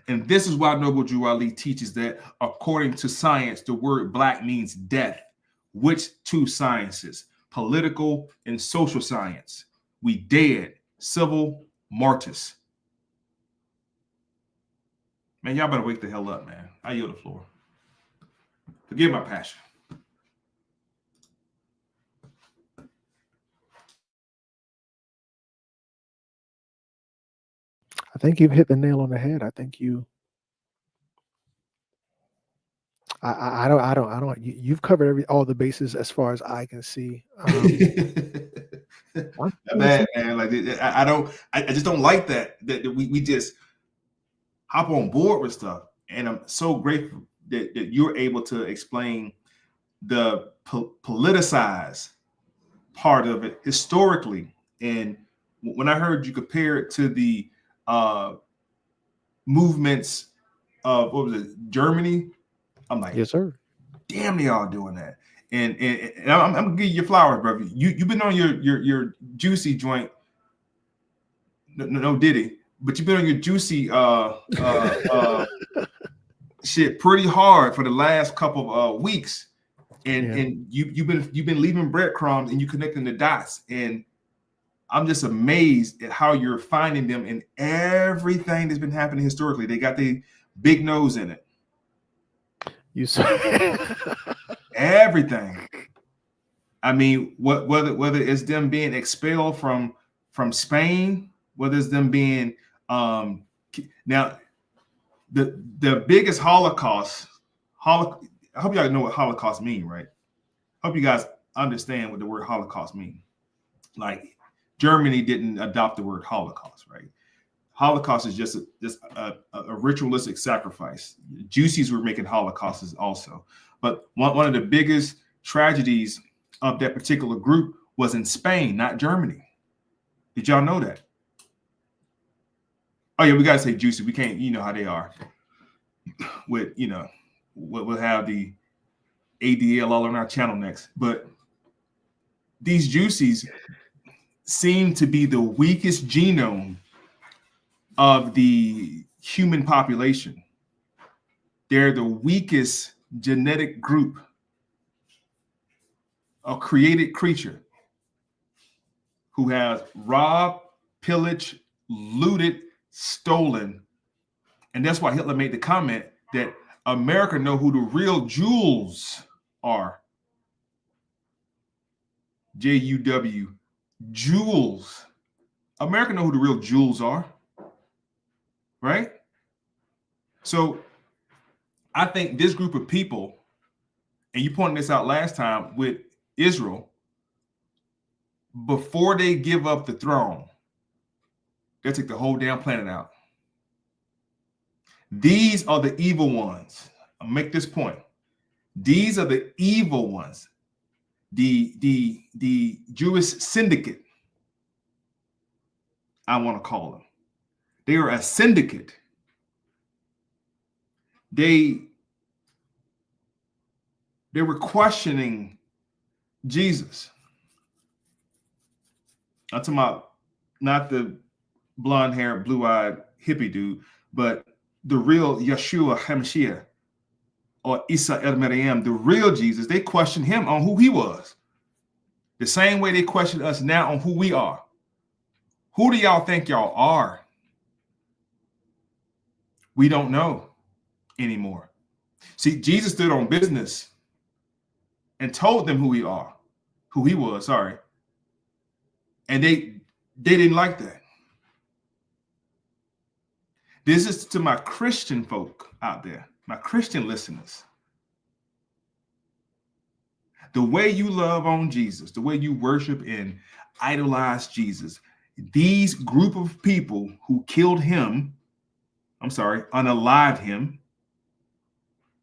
And this is why Noble Drew Ali teaches that according to science, the word black means death. Which two sciences? Political and social science. We dead. Civil mortis. Man, y'all better wake the hell up, man. I yield the floor. Forgive my passion. think you've hit the nail on the head. I think you. I don't. You've covered all the bases as far as I can see. Bad, man. Like I just don't like that we just hop on board with stuff. And I'm so grateful that you're able to explain the politicized part of it historically. And when I heard you compare it to the movements of, what was it, Germany, I'm like, yes, sir. Damn, they all doing that. And I'm gonna give you your flowers, brother. You've been on your juicy joint. No diddy, but you've been on your juicy shit pretty hard for the last couple of weeks. And you've been leaving breadcrumbs and you connecting the dots. And I'm just amazed at how you're finding them in everything that's been happening historically. They got the big nose in it. You said everything. I mean, whether it's them being expelled from Spain, whether it's them being now the biggest Holocaust. I hope y'all know what Holocaust mean, right? I hope you guys understand what the word Holocaust mean. Like, Germany didn't adopt the word Holocaust, right? Holocaust is just a ritualistic sacrifice. Juicies were making Holocausts also. But one of the biggest tragedies of that particular group was in Spain, not Germany. Did y'all know that? Oh yeah, we gotta say juicy. We can't, you know how they are. With, you know, we'll have the ADL all on our channel next. But these juicies seem to be the weakest genome of the human population. They're the weakest genetic group, a created creature who has robbed, pillaged, looted, stolen. And that's why Hitler made the comment that America know who the real Jews are. J-U-W, Jewels. America know who the real Jewels are. Right? So I think this group of people, and you pointed this out last time with Israel, before they give up the throne, they'll take the whole damn planet out. These are the evil ones. I'll make this point. These are the evil ones. The Jewish syndicate, I want to call them. They are a syndicate. They were questioning Jesus. I'm talking about not the blonde-haired, blue-eyed hippie dude, but the real Yeshua HaMashiach, or Isa el-Maryam, the real Jesus. They questioned him on who he was. The same way they question us now on who we are. Who do y'all think y'all are? We don't know anymore. See, Jesus stood on business and told them who he was, sorry. And they didn't like that. This is to my Christian folk out there, my Christian listeners. The way you love on Jesus, the way you worship and idolize Jesus, these group of people who killed him, unalived him,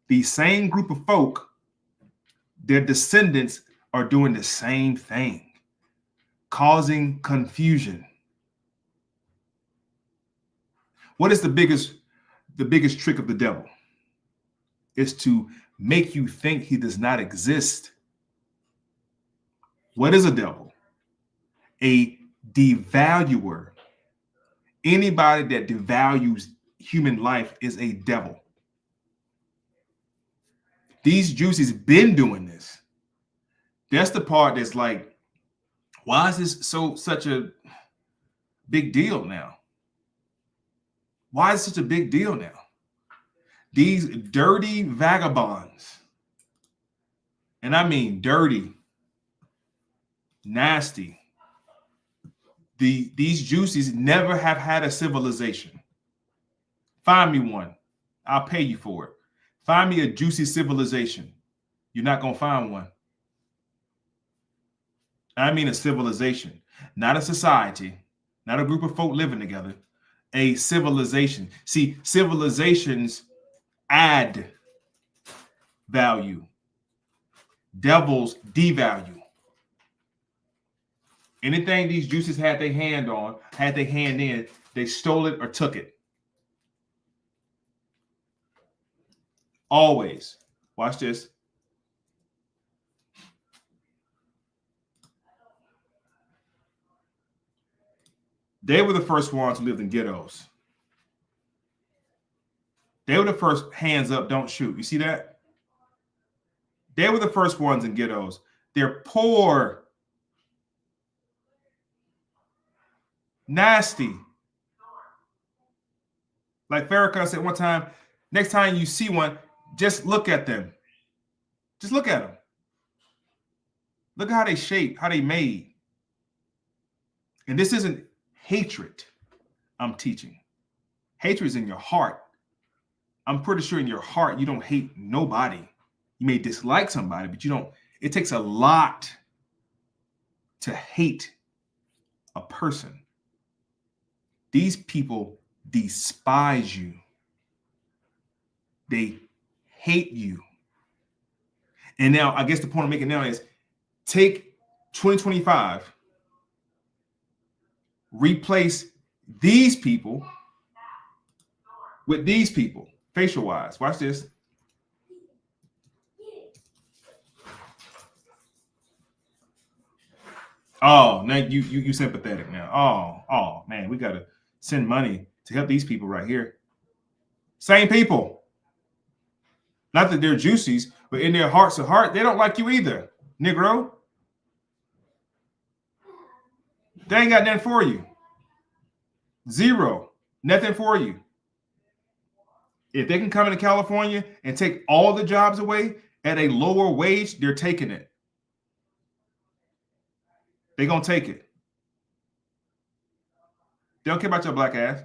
these same group of folk, their descendants are doing the same thing, causing confusion. What is the biggest trick of the devil? Is to make you think he does not exist. What is a devil? A devaluer. Anybody that devalues human life is a devil. These juicies been doing this. That's the part that's like, why is this such a big deal now? Why is it such a big deal now? These dirty vagabonds, and I mean dirty, nasty. These juicies never have had a civilization. Find me one. I'll pay you for it. Find me a juicy civilization. You're not going to find one. I mean a civilization, not a society, not a group of folk living together, a civilization. See, civilizations add value. Devils devalue. Anything these juices had their hand on, had their hand in, they stole it or took it. Always. Watch this. They were the first ones who lived in ghettos. They were the first hands up, don't shoot. You see that? They were the first ones in ghettos. They're poor. Nasty. Like Farrakhan said one time, next time you see one, just look at them. Just look at them. Look at how they shape, how they made. And this isn't hatred I'm teaching. Hatred is in your heart. I'm pretty sure in your heart you don't hate nobody. You may dislike somebody, but you don't. It takes a lot to hate a person. These people despise you. They hate you. And now, I guess the point I'm making now is take 2025, replace these people with these people, facial wise. Watch this. Oh, now you sympathetic now. Oh man, we gotta send money to help these people right here. Same people. Not that they're juicies, but in their hearts of heart, they don't like you either, Negro. They ain't got nothing for you. Zero. Nothing for you. If they can come into California and take all the jobs away at a lower wage, they're taking it. They're going to take it. They don't care about your black ass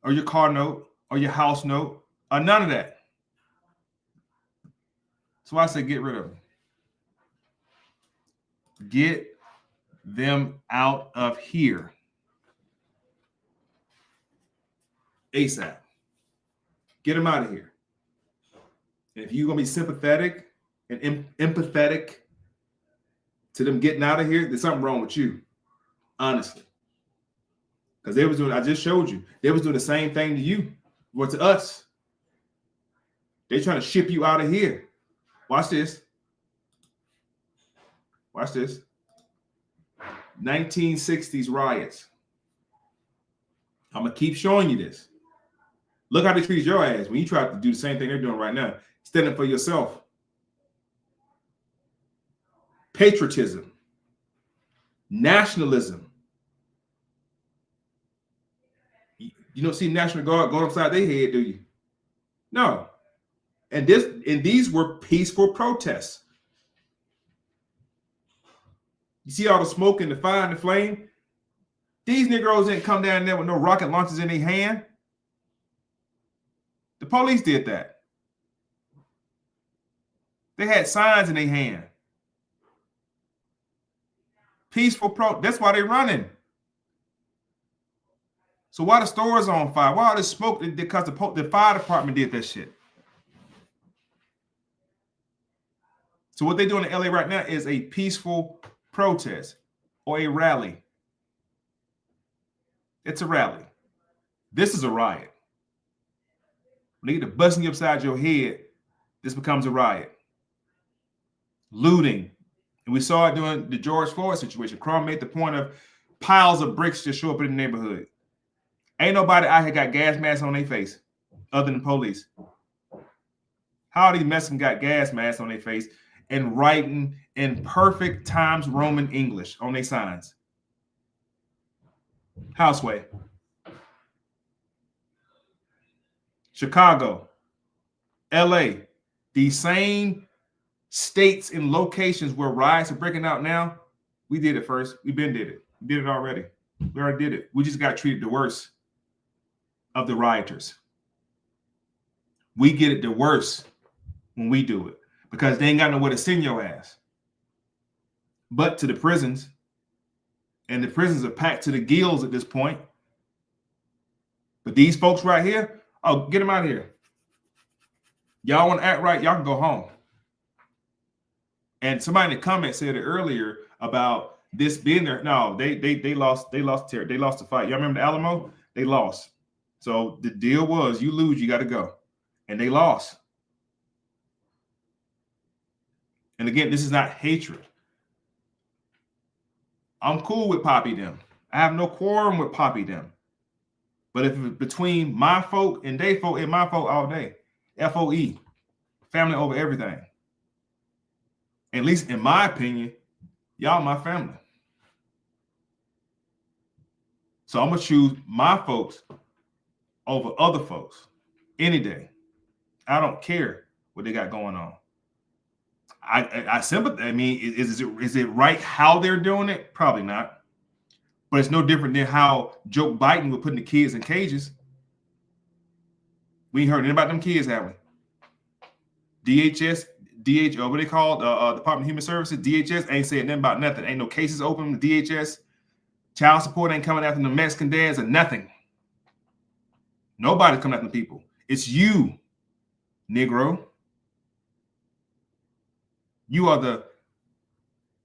or your car note or your house note or none of that. That's why I say get rid of them. Get them out of here. ASAP. Get them out of here. And if you're going to be sympathetic and empathetic to them getting out of here, there's something wrong with you, honestly. Because they was doing, I just showed you, they was doing the same thing to you, or to us. They're trying to ship you out of here. Watch this. Watch this. 1960s riots. I'm going to keep showing you this. Look how they treated your ass when you tried to do the same thing they're doing right now. Stand up for yourself. Patriotism. Nationalism. You don't see National Guard going upside their head, do you? No. And these were peaceful protests. You see all the smoke and the fire and the flame? These Negroes didn't come down there with no rocket launchers in their hand. The police did that. They had signs in their hand. Peaceful that's why they're running. So why the stores on fire? Why all this smoke? Because the fire department did that shit. So what they're doing in LA right now is a peaceful protest or a rally. It's a rally. This is a riot. When they get to busting you upside your head, this becomes a riot. Looting. And we saw it during the George Floyd situation. Crumb made the point of piles of bricks just show up in the neighborhood. Ain't nobody out here got gas masks on their face other than police. How are these Mexicans got gas masks on their face and writing in perfect Times Roman English on their signs? Houseway. Chicago. LA. These same states and locations where riots are breaking out now, we did it first. We did it. We did it already. We already did it. We just got treated the worst of the rioters. We get it the worst when we do it because they ain't got nowhere to send your ass but to the prisons. And the prisons are packed to the gills at this point. But these folks right here, oh, get them out of here. Y'all want to act right, y'all can go home. And somebody in the comments said it earlier about this being there. No, they lost the fight. Y'all remember the Alamo? They lost. So the deal was you lose, you got to go. And they lost. And again, this is not hatred. I'm cool with Poppy them. I have no quorum with Poppy them. But if it's between my folk and they folk, and my folk all day. FOE. Family over everything. At least in my opinion, y'all my family. So I'm going to choose my folks over other folks any day. I don't care what they got going on. I sympathize. I mean, is it right how they're doing it? Probably not. But it's no different than how Joe Biden was putting the kids in cages. We ain't heard anything about them kids, have we? DHS, what they call Department of Human Services, DHS ain't saying nothing about nothing. Ain't no cases open with DHS. Child support ain't coming after the Mexican dads or nothing. Nobody's coming after the people. It's you, Negro. You are the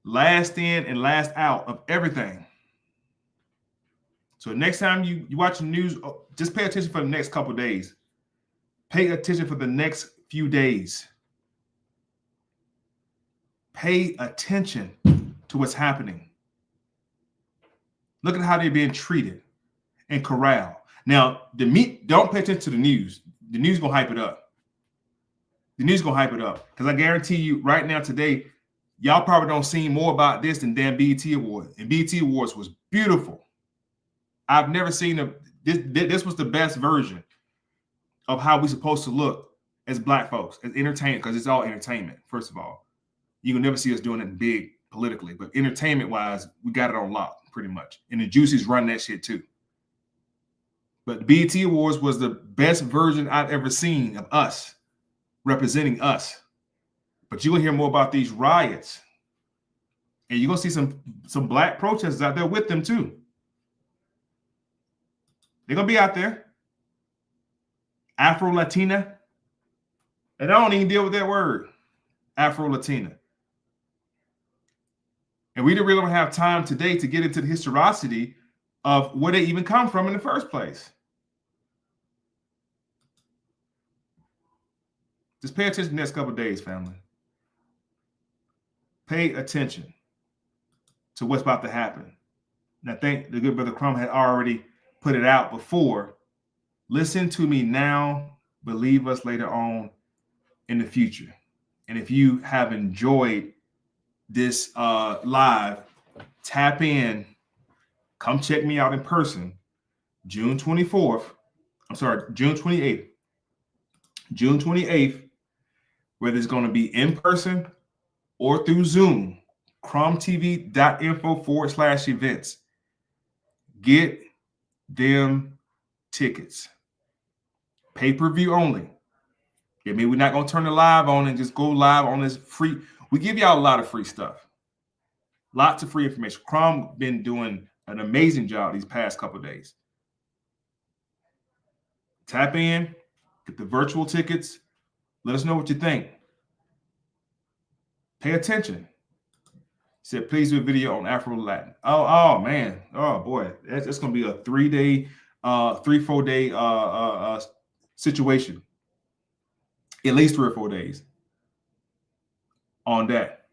last in and last out of everything. So next time you watch the news, just pay attention for the next couple of days. Pay attention for the next few days. Pay attention to what's happening. Look at how they're being treated and corralled. Now, don't pay attention to the news. The news gonna hype it up. The news gonna hype it up. Because I guarantee you right now today, y'all probably don't see more about this than damn BET Awards. And BET Awards was beautiful. I've never seen this was the best version of how we're supposed to look as Black folks, as entertainment, because it's all entertainment, first of all. You can never see us doing it big politically, but entertainment-wise, we got it on lock, pretty much. And the Juicy's run that shit too. But BET Awards was the best version I've ever seen of us, representing us. But you're going to hear more about these riots. And you're going to see some Black protesters out there with them too. They're going to be out there. Afro-Latina. And I don't even deal with that word. Afro-Latina. And we didn't really have time today to get into the historicity of where they even come from in the first place. Just pay attention the next couple of days, family. Pay attention to what's about to happen. And I think the good brother Crumb had already put it out before. Listen to me now, believe us later on in the future. And if you have enjoyed this live, tap in, come check me out in person, June 28th, whether it's going to be in person or through Zoom, crumtv.info/events. Get them tickets. Pay-per-view only. I mean, we're not going to turn the live on and just go live on this free. We give y'all a lot of free stuff. Lots of free information. Crum been doing an amazing job these past couple of days. Tap in, get the virtual tickets. Let us know what you think. Pay attention. He said, please do a video on Afro-Latin. Oh man. Oh boy. That's going to be a 3-day, 3-4 day situation. At least 3 or 4 days on that.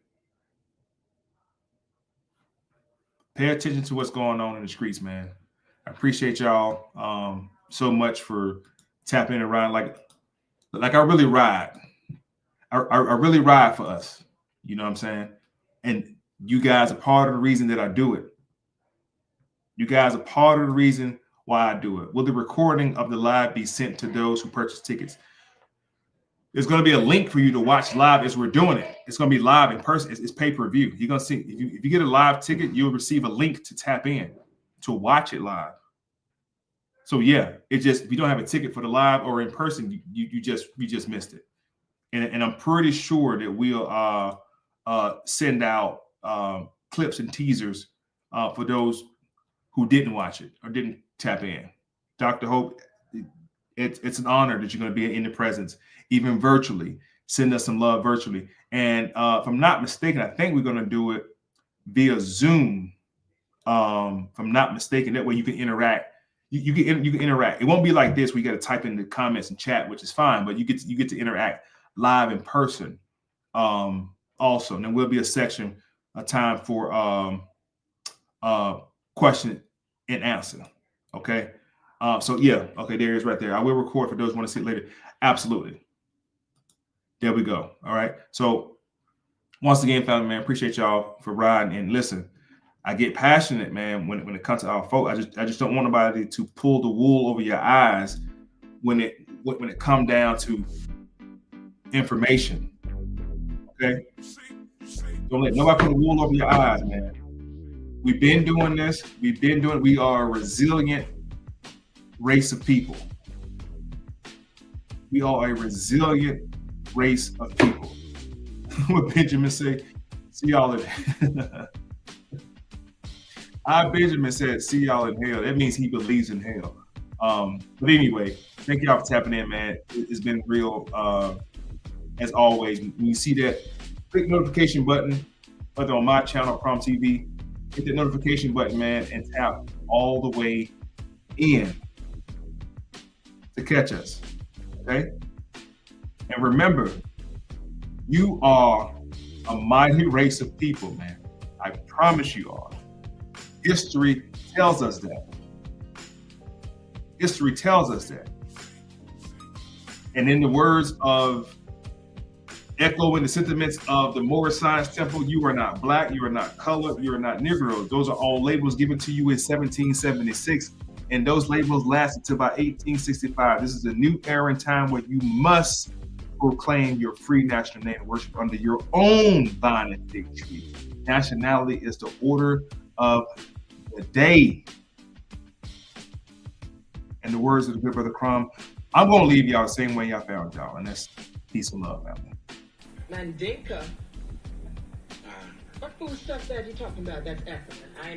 Pay attention to what's going on in the streets, man. I appreciate y'all so much for tapping around. Like I really ride. I really ride for us. You know what I'm saying? And you guys are part of the reason that I do it. You guys are part of the reason why I do it. Will the recording of the live be sent to those who purchase tickets? There's going to be a link for you to watch live as we're doing it. It's going to be live in person. It's pay-per-view. You're going to see, if you get a live ticket, you'll receive a link to tap in to watch it live. So yeah, it just, if you don't have a ticket for the live or in person, you just missed it. And I'm pretty sure that we'll send out clips and teasers for those who didn't watch it or didn't tap in. Dr. Hope, it's an honor that you're going to be in the presence, even virtually. Send us some love virtually. And if I'm not mistaken, I think we're going to do it via Zoom. If I'm not mistaken, that way you can interact. You can interact. It won't be like this. We got to type in the comments and chat, which is fine, but you get to interact live in person. Also, and there will be a section, a time for question and answer. Okay. So yeah, okay, there it is right there. I will record for those who want to see it later. Absolutely. There we go. All right. So once again, family, man, appreciate y'all for riding. And listen, I get passionate, man, when it comes to our folk. I just don't want nobody to pull the wool over your eyes when it come down to information. Okay. Don't let nobody put the wool over your eyes, man. We've been doing this. We are a resilient race of people. We are a resilient race of people. What Benjamin say? See y'all in Benjamin said, see y'all in hell. That means he believes in hell. But anyway, thank y'all for tapping in, man. It's been real. As always, when you see that, click notification button, whether on my channel, Prom TV, hit the notification button, man, and tap all the way in to catch us. Okay? And remember, you are a mighty race of people, man. I promise you are. History tells us that. History tells us that. And in the words of echoing the sentiments of the Moorish Science Temple, you are not black, you are not colored, you are not Negro. Those are all labels given to you in 1776. And those labels lasted till about 1865. This is a new era in time where you must proclaim your free national name and worship under your own vine and fig tree. Nationality is the order of the day. In the words of the good brother Crum, I'm going to leave y'all the same way y'all found y'all, and that's peace and love, family. Mandinka. What food stuff that you talking about? That's African. I know.